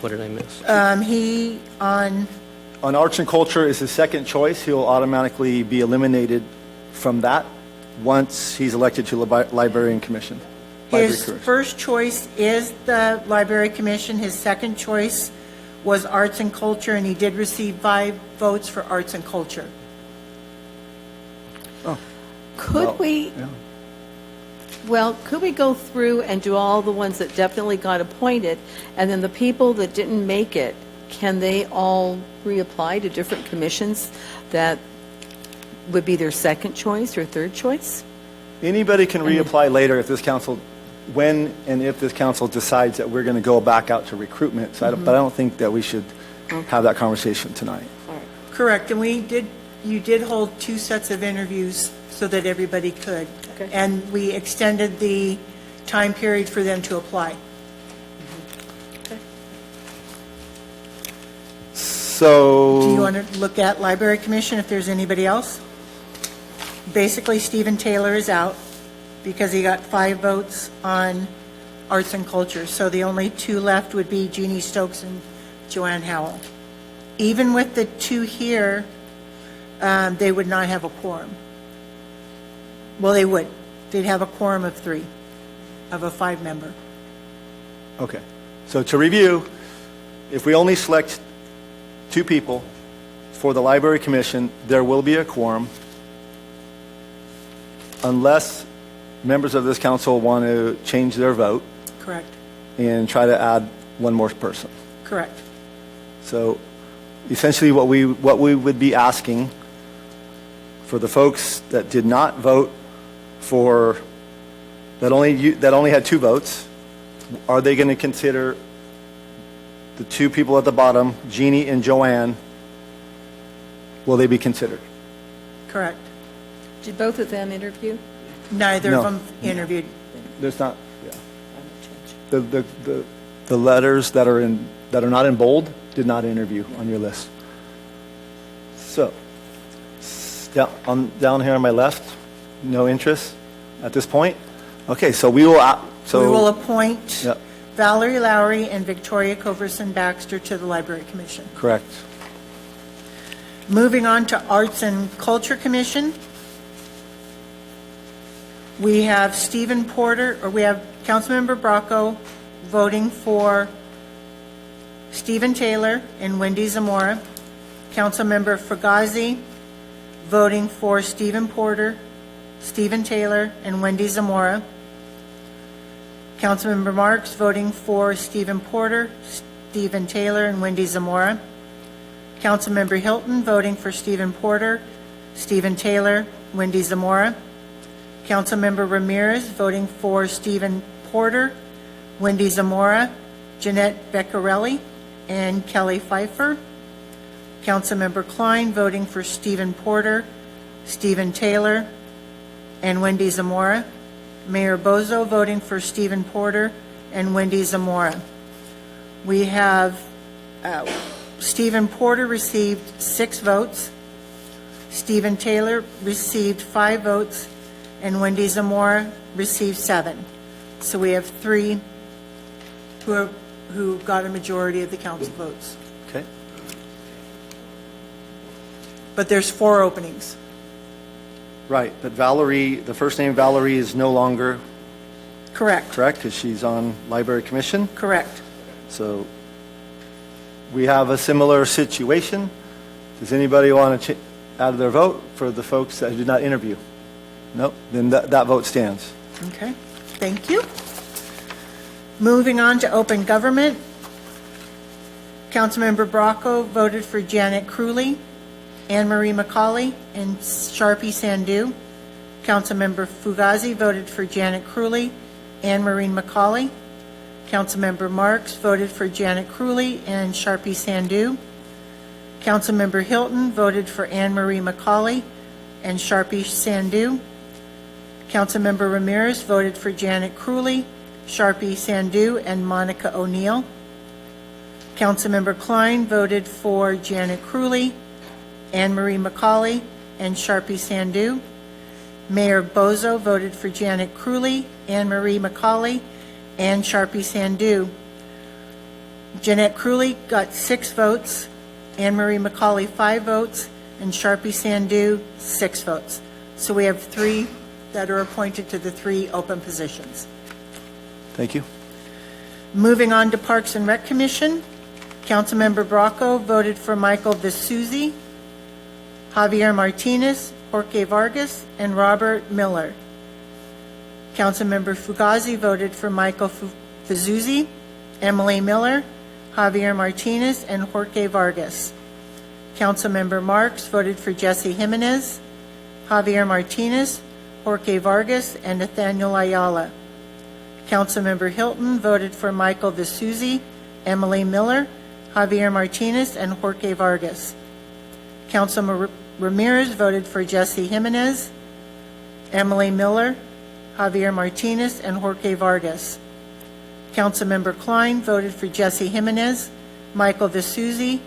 What did I miss? He on Arts and Culture is his second choice. He'll automatically be eliminated from that once he's elected to the Librarian Commission. his first choice is the Library Commission. His second choice was Arts and Culture, and he did receive 5 votes for Arts and Culture. Could we, well, could we go through and do all the ones that definitely got appointed, and then the people that didn't make it, can they all reapply to different commissions that would be their second choice or third choice? Anybody can reapply later if this council, when and if this council decides that we're going to go back out to recruitment. So but I don't think that we should have that conversation tonight. Correct, and you did hold 2 sets of interviews so that everybody could. Okay. And we extended the time period for them to apply. So. Do you want to look at Library Commission if there's anybody else? Basically, Stephen Taylor is out because he got 5 votes on Arts and Culture. So the only 2 left would be Jeannie Stokes and Joanne Howell. Even with the 2 here, they would not have a quorum. Well, they would. They'd have a quorum of 3, of a 5-member. Okay. So to review, if we only select 2 people for the Library Commission, there will be a quorum unless members of this council want to change their vote Correct. and try to add 1 more person. Correct. So essentially what we would be asking for the folks that did not vote for, that only had 2 votes, are they going to consider the 2 people at the bottom, Jeannie and Joanne, will they be considered? Correct. Did both of them interview? Neither No. of them interviewed. There's not, yeah. The letters that are not in bold did not interview on your list. So, down here on my left, no interest at this point? Okay, so we will, We will appoint Yep. Valerie Lowry and Victoria Coverson Baxter to the Library Commission. correct. Moving on to Arts and Culture Commission, we have Stephen Porter, or we have Councilmember Bracco voting for Stephen Taylor and Wendy Zamora. Councilmember Fugazi voting for Stephen Porter, Stephen Taylor, and Wendy Zamora. Councilmember Marks voting for Stephen Porter, Stephen Taylor, and Wendy Zamora. Councilmember Hilton voting for Stephen Porter, Stephen Taylor, Wendy Zamora. Councilmember Ramirez voting for Stephen Porter, Wendy Zamora, Jeanette Beccarelli, and Kelly Pfeiffer. Councilmember Klein voting for Stephen Porter, Stephen Taylor, and Wendy Zamora. Mayor Bozo voting for Stephen Porter and Wendy Zamora. We have Stephen Porter received 6 votes, Stephen Taylor received 5 votes, and Wendy Zamora received 7. So we have 3 who got a majority of the council votes. Okay. But there's 4 openings. Right, but Valerie, the first name Valerie is no longer Correct. correct because she's on Library Commission. Correct. So we have a similar situation. Does anybody want to add their vote for the folks that did not interview? Nope, then that vote stands. Okay, thank you. Moving on to open government. Councilmember Bracco voted for Janet Crewley, Anne Marie McCauley, and Sharpie Sandu. Councilmember Fugazi voted for Janet Crewley, Anne Marie McCauley. Councilmember Marks voted for Janet Crewley and Sharpie Sandu. Councilmember Hilton voted for Anne Marie McCauley and Sharpie Sandu. Councilmember Ramirez voted for Janet Crewley, Sharpie Sandu, and Monica O'Neill. Councilmember Klein voted for Janet Crewley, Anne Marie McCauley, and Sharpie Sandu. Mayor Bozo voted for Janet Crewley, Anne Marie McCauley, and Sharpie Sandu. Jeanette Crewley got 6 votes, Anne Marie McCauley 5 votes, and Sharpie Sandu 6 votes. So we have 3 that are appointed to the 3 open positions. Thank you. Moving on to Parks and Rec Commission, Councilmember Bracco voted for Michael Vesuzzi, Javier Martinez, Jorge Vargas, and Robert Miller. Councilmember Fugazi voted for Michael Vesuzzi, Emily Miller, Javier Martinez, and Jorge Vargas. Councilmember Marks voted for Jesse Jimenez, Javier Martinez, Jorge Vargas, and Nathaniel Ayala. Councilmember Hilton voted for Michael Vesuzzi, Emily Miller, Javier Martinez, and Jorge Vargas. Councilmember Ramirez voted for Jesse Jimenez, Emily Miller, Javier Martinez, and Jorge Vargas. Councilmember Klein voted for Jesse Jimenez, Michael Vesuzzi,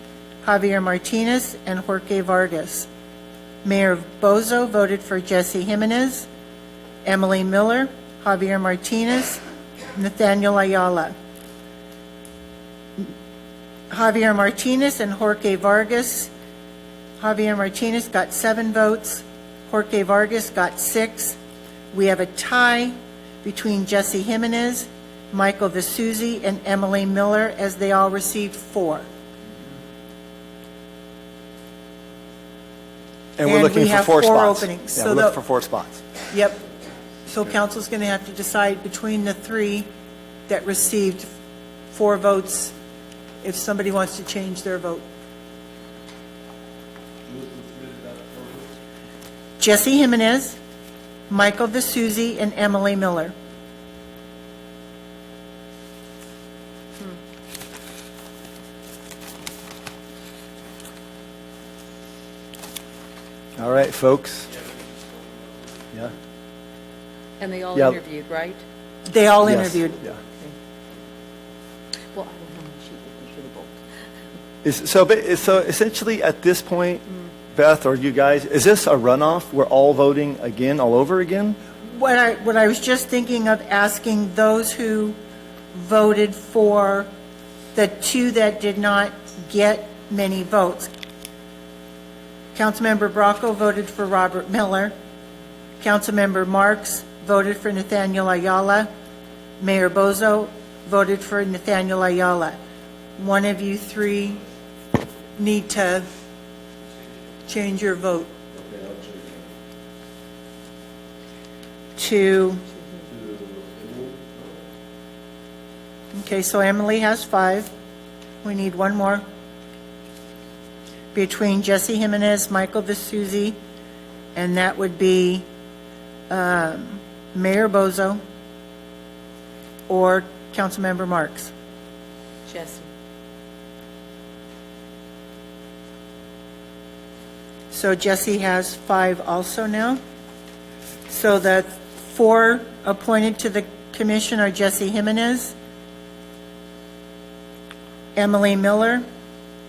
Javier Martinez, and Jorge Vargas. Mayor Bozo voted for Jesse Jimenez, Emily Miller, Javier Martinez, Nathaniel Ayala. Javier Martinez and Jorge Vargas. Javier Martinez got 7 votes. Jorge Vargas got 6. We have a tie between Jesse Jimenez, Michael Vesuzzi, and Emily Miller, as they all received 4. And we're looking we for have 4 4 spots. openings. Yeah, So we're looking the- for 4 spots. Yep. So council's going to have to decide between the 3 that received 4 votes if somebody wants to change their vote. Jesse Jimenez, Michael Vesuzzi, and Emily Miller. All right, folks. Yeah. And they all Yeah. interviewed, right? They all Yes. interviewed. Yeah. Well, I don't know how she did the vote. So essentially, at this point, Beth, or you guys, is this a runoff? We're all voting again, all over again? What I was just thinking of asking those who voted for the 2 that did not get many votes. Councilmember Bracco voted for Robert Miller. Councilmember Marks voted for Nathaniel Ayala. Mayor Bozo voted for Nathaniel Ayala. One of you 3 need to change your vote to, okay, so Emily has 5. We need 1 more. Between Jesse Jimenez, Michael Vesuzzi, and that would be Mayor Bozo or Councilmember Marks. Jesse. So Jesse has 5 also now. So the 4 appointed to the commission are Jesse Jimenez, Emily Miller,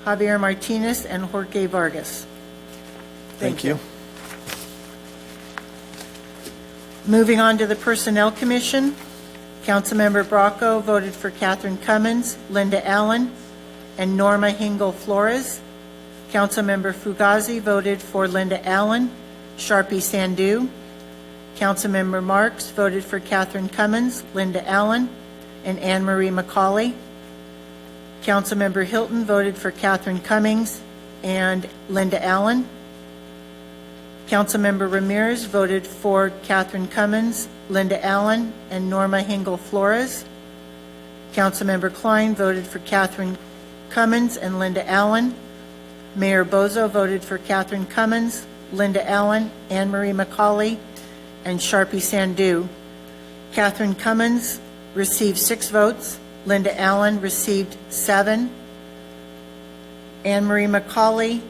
Javier Martinez, and Jorge Vargas. Thank you. Moving on to the Personnel Commission, Councilmember Bracco voted for Catherine Cummins, Linda Allen, and Norma Hingle Flores. Councilmember Fugazi voted for Linda Allen, Sharpie Sandu. Councilmember Marks voted for Catherine Cummins, Linda Allen, and Anne Marie McCauley. Councilmember Hilton voted for Catherine Cummings and Linda Allen. Councilmember Ramirez voted for Catherine Cummins, Linda Allen, and Norma Hingle Flores. Councilmember Klein voted for Catherine Cummins and Linda Allen. Mayor Bozo voted for Catherine Cummins, Linda Allen, Anne Marie McCauley, and Sharpie Sandu. Catherine Cummins received 6 votes. Linda Allen received 7. Anne Marie McCauley,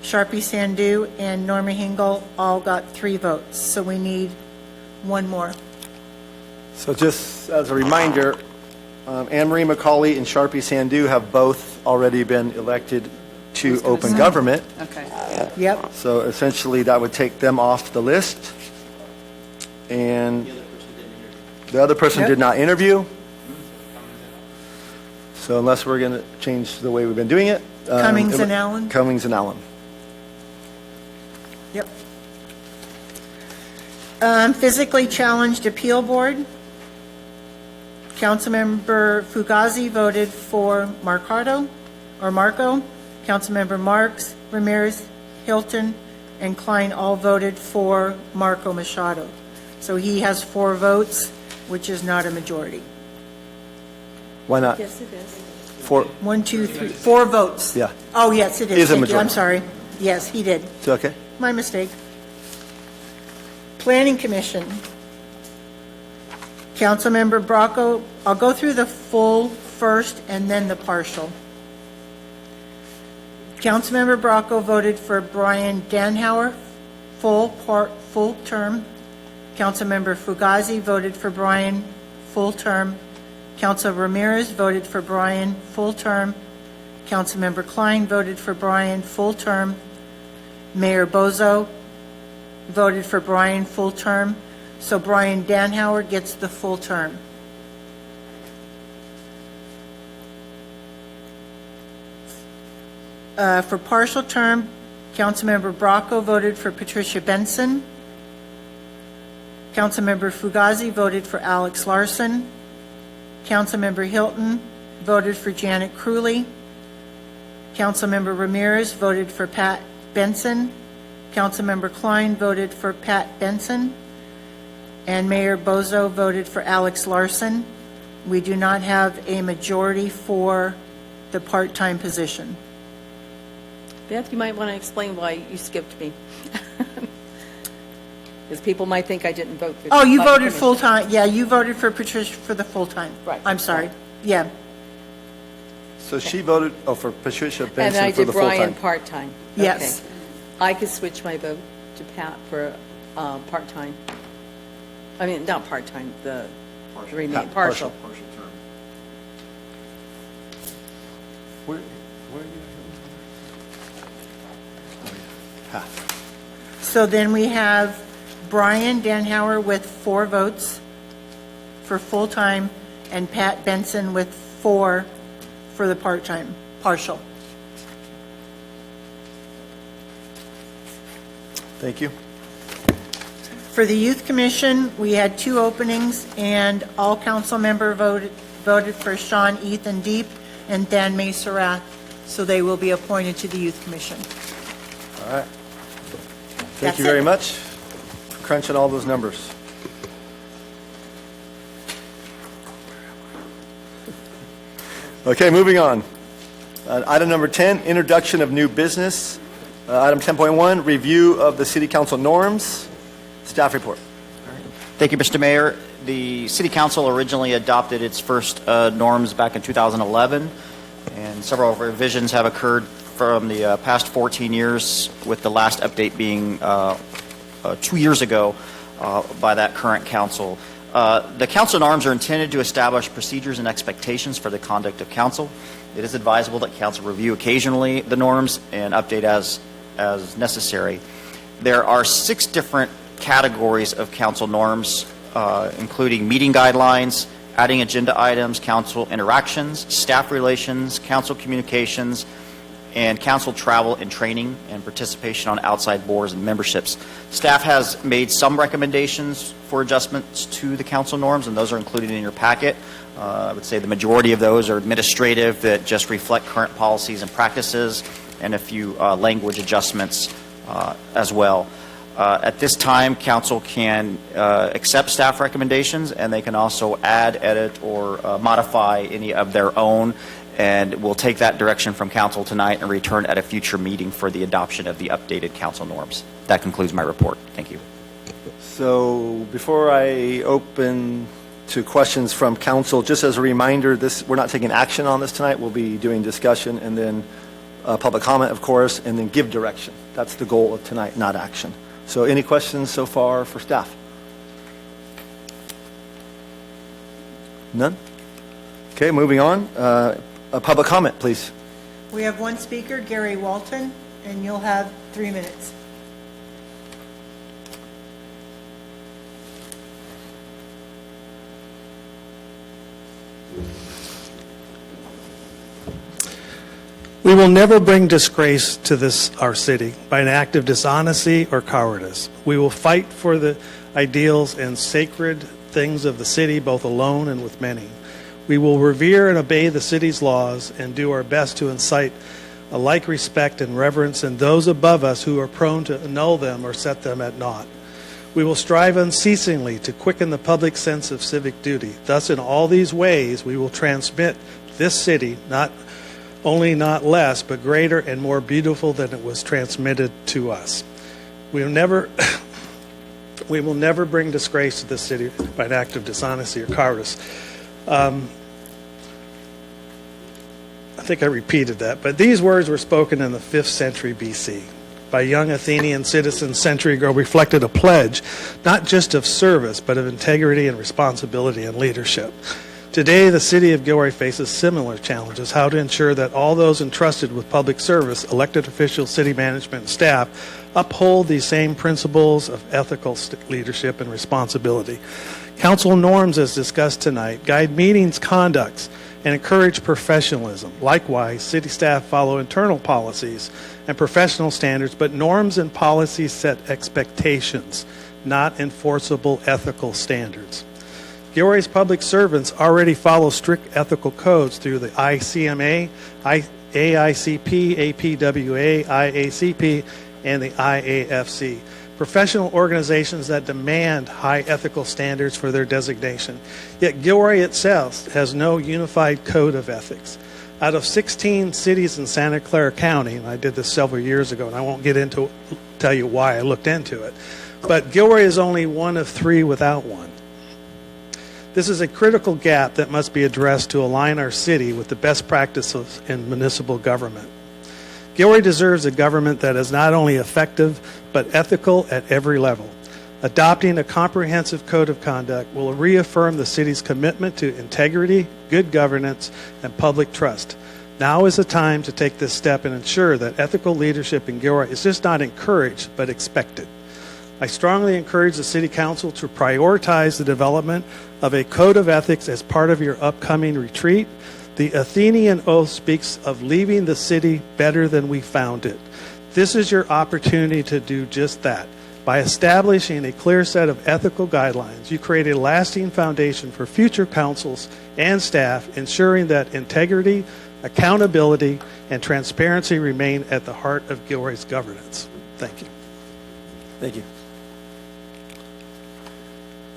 Sharpie Sandu, and Norma Hingle all got 3 votes. So we need 1 more. So just as a reminder, Anne Marie McCauley and Sharpie Sandu have both already been elected to open government. Okay. Yep. So essentially, that would take them off the list. And the other person Yep. did not interview. So unless we're going to change the way we've been doing it. Cummings and Allen? Cummings and Allen. Yep. Physically Challenged Appeal Board. Councilmember Fugazi voted for Marco. Councilmember Marks, Ramirez, Hilton, and Klein all voted for Marco Machado. So he has 4 votes, which is not a majority. Why not? Yes, it is. 4, 1, 2, 3, 4 votes. Yeah. Oh, yes, it is. Is a Thank you. I'm majority. sorry. Yes, he did. it's okay? My mistake. Planning Commission. Councilmember Bracco, I'll go through the full first and then the partial. Councilmember Bracco voted for Brian Danhauer, full term. Councilmember Fugazi voted for Brian, full term. Council Ramirez voted for Brian, full term. Councilmember Klein voted for Brian, full term. Mayor Bozo voted for Brian, full term. So Brian Danhauer gets the full term. For partial term, Councilmember Bracco voted for Patricia Benson. Councilmember Fugazi voted for Alex Larson. Councilmember Hilton voted for Janet Crewley. Councilmember Ramirez voted for Pat Benson. Councilmember Klein voted for Pat Benson. And Mayor Bozo voted for Alex Larson. We do not have a majority for the part-time position. Beth, you might want to explain why you skipped me. Because people might think I didn't vote for. Oh, you Budget voted Commission. full-time. Yeah, you voted for Patricia for the full-time. Right. I'm sorry. Yeah. So she voted, for Patricia And Benson I for did the Brian full-time. part-time. Yes. Okay. I could switch my vote to Pat for part-time. I mean, not part-time, the remain, partial. Where are you? Half. So then we have Brian Danhauer with 4 votes for full-time and Pat Benson with 4 for the part-time, partial. Thank you. For the Youth Commission, we had 2 openings, and all council member voted for Sean Ethan Deep and Dan Maserath, so they will be appointed to the Youth Commission. All right. Thank That's you very it. much for crunching all those numbers. Okay, moving on. Item number 10, introduction of new business. Item 10.1, review of the city council norms. Staff report. Thank you, Mr. Mayor. The City Council originally adopted its first norms back in 2011, and several revisions have occurred from the past 14 years, with the last update being 2 years ago by that current council. The council norms are intended to establish procedures and expectations for the conduct of council. It is advisable that council review occasionally the norms and update as necessary. There are 6 different categories of council norms, including meeting guidelines, adding agenda items, council interactions, staff relations, council communications, and council travel and training and participation on outside boards and memberships. Staff has made some recommendations for adjustments to the council norms, and those are included in your packet. I would say the majority of those are administrative that just reflect current policies and practices, and a few language adjustments as well. At this time, council can accept staff recommendations, and they can also add, edit, or modify any of their own, and we'll take that direction from council tonight and return at a future meeting for the adoption of the updated council norms. That concludes my report. Thank you. So before I open to questions from council, just as a reminder, we're not taking action on this tonight. We'll be doing discussion and then public comment, of course, and then give direction. That's the goal of tonight, not action. So any questions so far for staff? None? Okay, moving on. A public comment, please. We have 1 speaker, Gary Walton, and you'll have 3 minutes. We will never bring disgrace to our city by an act of dishonesty or cowardice. We will fight for the ideals and sacred things of the city, both alone and with many. We will revere and obey the city's laws and do our best to incite a like respect and reverence in those above us who are prone to annul them or set them at naught. We will strive unceasingly to quicken the public sense of civic duty. Thus, in all these ways, we will transmit this city not only not less, but greater and more beautiful than it was transmitted to us. We will never bring disgrace to this city by an act of dishonesty or cowardice. I think I repeated that, but these words were spoken in the 5th century BC by young Athenian citizens century ago, reflected a pledge not just of service, but of integrity and responsibility and leadership. Today, the city of Gilroy faces similar challenges: how to ensure that all those entrusted with public service, elected officials, city management, and staff, uphold these same principles of ethical leadership and responsibility. Council norms, as discussed tonight, guide meetings' conducts and encourage professionalism. Likewise, city staff follow internal policies and professional standards, but norms and policies set expectations, not enforceable ethical standards. Gilroy's public servants already follow strict ethical codes through the ICMA, AICP, APWA, IACP, and the IAFC, professional organizations that demand high ethical standards for their designation. Yet Gilroy itself has no unified code of ethics. Out of 16 cities in Santa Clara County, and I did this several years ago, and I won't tell you why I looked into it, but Gilroy is only one of 3 without one. This is a critical gap that must be addressed to align our city with the best practices in municipal government. Gilroy deserves a government that is not only effective, but ethical at every level. Adopting a comprehensive code of conduct will reaffirm the city's commitment to integrity, good governance, and public trust. Now is the time to take this step and ensure that ethical leadership in Gilroy is just not encouraged, but expected. I strongly encourage the City Council to prioritize the development of a code of ethics as part of your upcoming retreat. The Athenian oath speaks of leaving the city better than we found it. This is your opportunity to do just that. By establishing a clear set of ethical guidelines, you create a lasting foundation for future councils and staff, ensuring that integrity, accountability, and transparency remain at the heart of Gilroy's governance. Thank you. Thank you.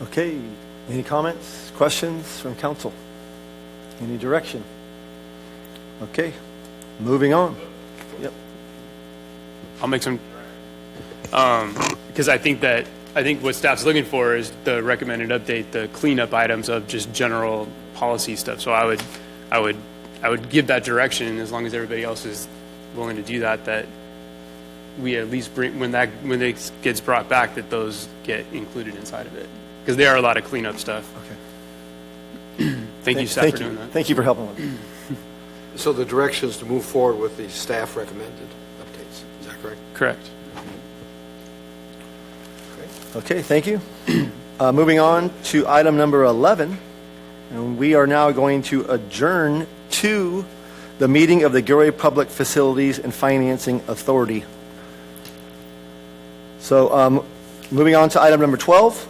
Okay, any comments, questions from council? Any direction? Okay, moving on. Yep. I'll make some, because I think what staff's looking for is the recommended update, the cleanup items of just general policy stuff. So I would give that direction, as long as everybody else is willing to do that, that we at least bring, when it gets brought back, that those get included inside of it. Because there are a lot of cleanup stuff. Okay. Thank you, staff, for doing that. Thank you for helping with it. So the direction is to move forward with the staff recommended updates. Is that correct? Correct. Okay, thank you. Moving on to item number 11, and we are now going to adjourn to the meeting of the Gilroy Public Facilities and Financing Authority. So moving on to item number 12,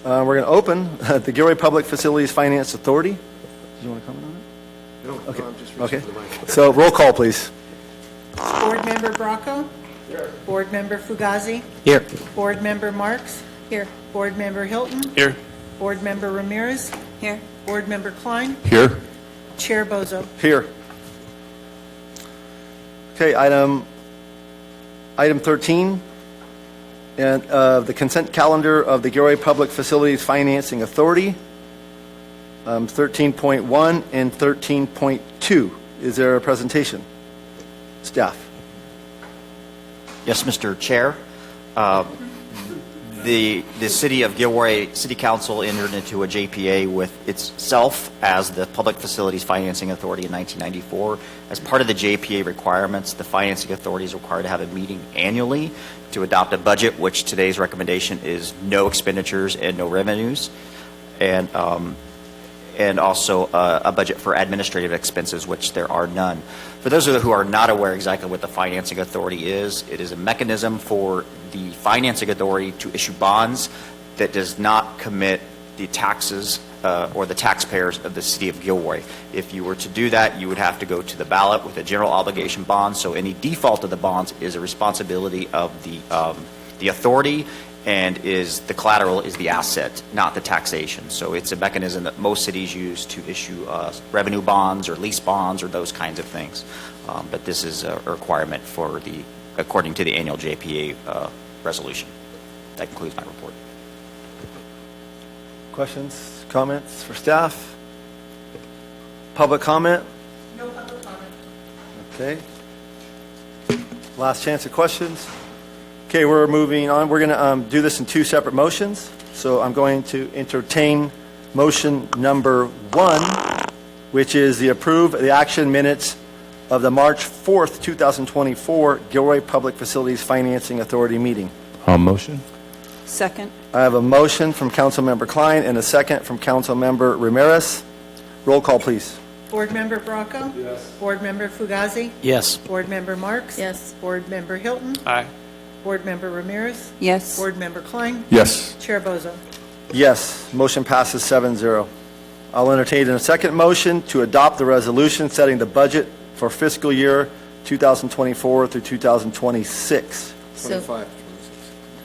we're going to open the Gilroy Public Facilities Finance Authority. Do you want to comment on it? No, Okay. I'm just Okay. reaching for the mic. So roll call, please. Board Member Bracco? Here. Board Member Fugazi? Here. Board Member Marks? Here. Board Member Hilton? Here. Board Member Ramirez? Here. Board Member Klein? Here. Chair Bozo? Here. Okay, item 13, and the consent calendar of the Gilroy Public Facilities Financing Authority, 13.1 and 13.2. Is there a presentation? Staff. Yes, Mr. Chair. The City of Gilroy City Council entered into a JPA with itself as the Public Facilities Financing Authority in 1994. As part of the JPA requirements, the Financing Authority is required to have a meeting annually to adopt a budget, which today's recommendation is no expenditures and no revenues, and also a budget for administrative expenses, which there are none. For those of you who are not aware exactly what the Financing Authority is, it is a mechanism for the Financing Authority to issue bonds that does not commit the taxes or the taxpayers of the city of Gilroy. If you were to do that, you would have to go to the ballot with a general obligation bond. So any default of the bonds is a responsibility of the authority, and the collateral is the asset, not the taxation. So it's a mechanism that most cities use to issue revenue bonds or lease bonds or those kinds of things. But this is a requirement according to the annual JPA resolution. That concludes my report. Questions, comments for staff? Public comment? No public comment. Okay. Last chance of questions. Okay, we're moving on. We're going to do this in two separate motions. So I'm going to entertain motion number 1, which is the action minutes of the March 4th, 2024 Gilroy Public Facilities Financing Authority meeting. Motion? Second. I have a motion from Councilmember Klein and a second from Councilmember Ramirez. Roll call, please. Board Member Bracco? Yes. Board Member Fugazi? Yes. Board Member Marks? Yes. Board Member Hilton? Aye. Board Member Ramirez? Yes. Board Member Klein? Yes. Chair Bozo? Yes, motion passes 7-0. I'll entertain a second motion to adopt the resolution setting the budget for fiscal year 2024 through 2026. So 25.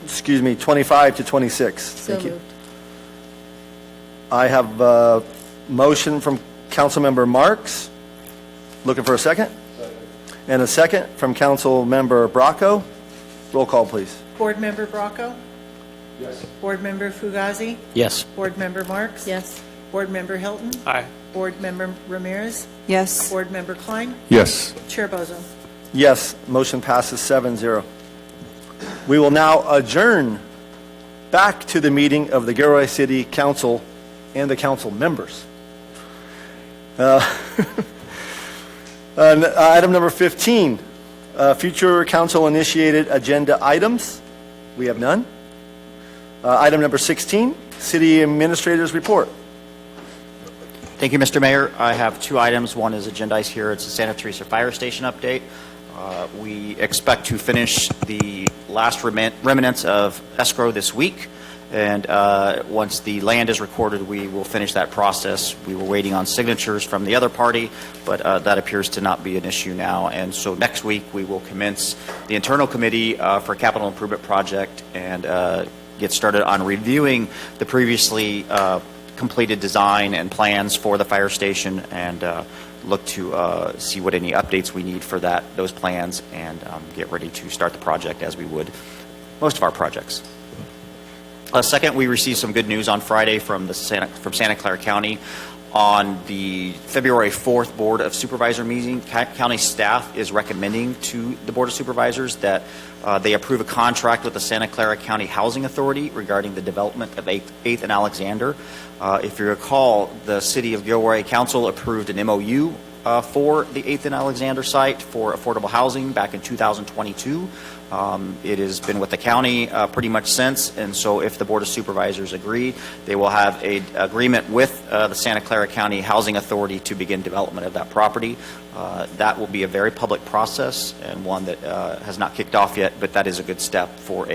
Excuse me, 25 to 26. so Thank you. moved. I have a motion from Councilmember Marks. Looking for a second? And a second from Councilmember Bracco. Roll call, please. Board Member Bracco? Yes. Board Member Fugazi? Yes. Board Member Marks? Yes. Board Member Hilton? Aye. Board Member Ramirez? Yes. Board Member Klein? Yes. Chair Bozo? Yes, motion passes 7-0. We will now adjourn back to the meeting of the Gilroy City Council and the council members. Item number 15, future council-initiated agenda items. We have none. Item number 16, city administrator's report. Thank you, Mr. Mayor. I have 2 items. One is agendized here. It's the Santa Teresa Fire Station update. We expect to finish the last remnants of escrow this week, and once the land is recorded, we will finish that process. We were waiting on signatures from the other party, but that appears to not be an issue now. And so next week, we will commence the internal committee for capital improvement project and get started on reviewing the previously completed design and plans for the fire station, and look to see what any updates we need for those plans, and get ready to start the project as we would most of our projects. Second, we received some good news on Friday from Santa Clara County on the February 4th Board of Supervisor meeting. County staff is recommending to the Board of Supervisors that they approve a contract with the Santa Clara County Housing Authority regarding the development of 8th and Alexander. If you recall, the City of Gilroy Council approved an MOU for the 8th and Alexander site for affordable housing back in 2022. It has been with the county pretty much since, and so if the Board of Supervisors agree, they will have an agreement with the Santa Clara County Housing Authority to begin development of that property. That will be a very public process, and one that has not kicked off yet, but that is a good step for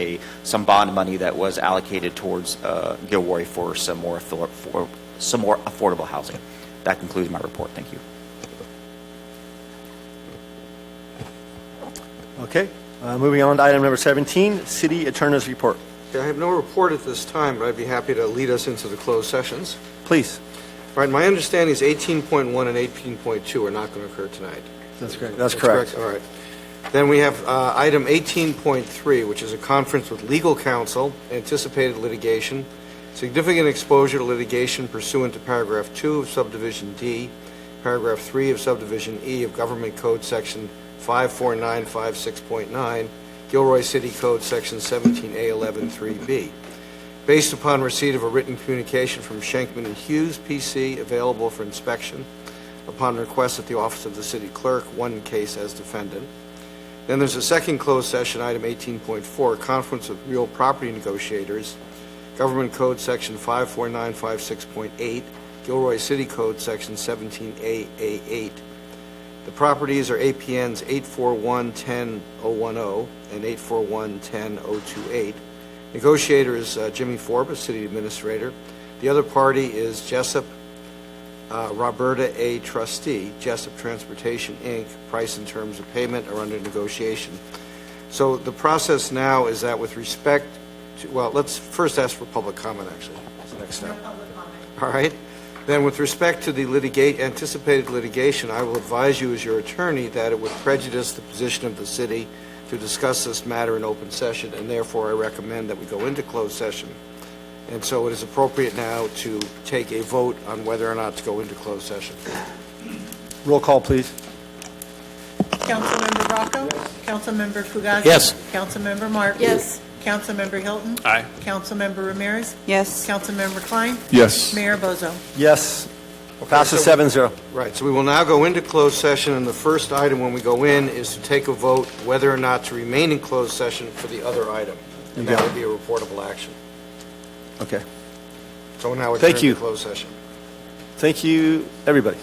some bond money that was allocated towards Gilroy for some more affordable housing. That concludes my report. Thank you. Okay, moving on to item number 17, city attorney's report. Okay, I have no report at this time, but I'd be happy to lead us into the closed sessions. Please. All right, my understanding is 18.1 and 18.2 are not going to occur tonight. That's correct. That's correct. All right. Then we have item 18.3, which is a conference with legal counsel, anticipated litigation, significant exposure to litigation pursuant to paragraph 2 of subdivision D, paragraph 3 of subdivision E of Government Code section 54956.9, Gilroy City Code section 17A113B. Based upon receipt of a written communication from Schenkman and Hughes, PC, available for inspection upon request at the office of the city clerk, one case as defendant. Then there's a second closed session, item 18.4, conference of real property negotiators, Government Code section 54956.8, Gilroy City Code section 17A8. The properties are APNs 841-10010 and 841-10028. Negotiator is Jimmy Forbes, City Administrator. The other party is Jessup Roberta A. Trustee, Jessup Transportation, Inc. Price and terms of payment are under negotiation. So the process now is that with respect to, well, let's first ask for public comment, actually. That's the next step. All right. Then with respect to the anticipated litigation, I will advise you as your attorney that it would prejudice the position of the city to discuss this matter in open session, and therefore I recommend that we go into closed session. And so it is appropriate now to take a vote on whether or not to go into closed session. Roll call, please. Councilmember Rocco? Councilmember Fugazi? Yes. Councilmember Martin? Yes. Councilmember Hilton? Aye. Councilmember Ramirez? Yes. Councilmember Klein? Yes. Mayor Bozo? Yes. Passes 7-0. Right, so we will now go into closed session, and the first item when we go in is to take a vote whether or not to remain in closed session for the other item. And that would be a reportable action. Okay. So now we're Thank turning you. to closed session. Thank you, everybody.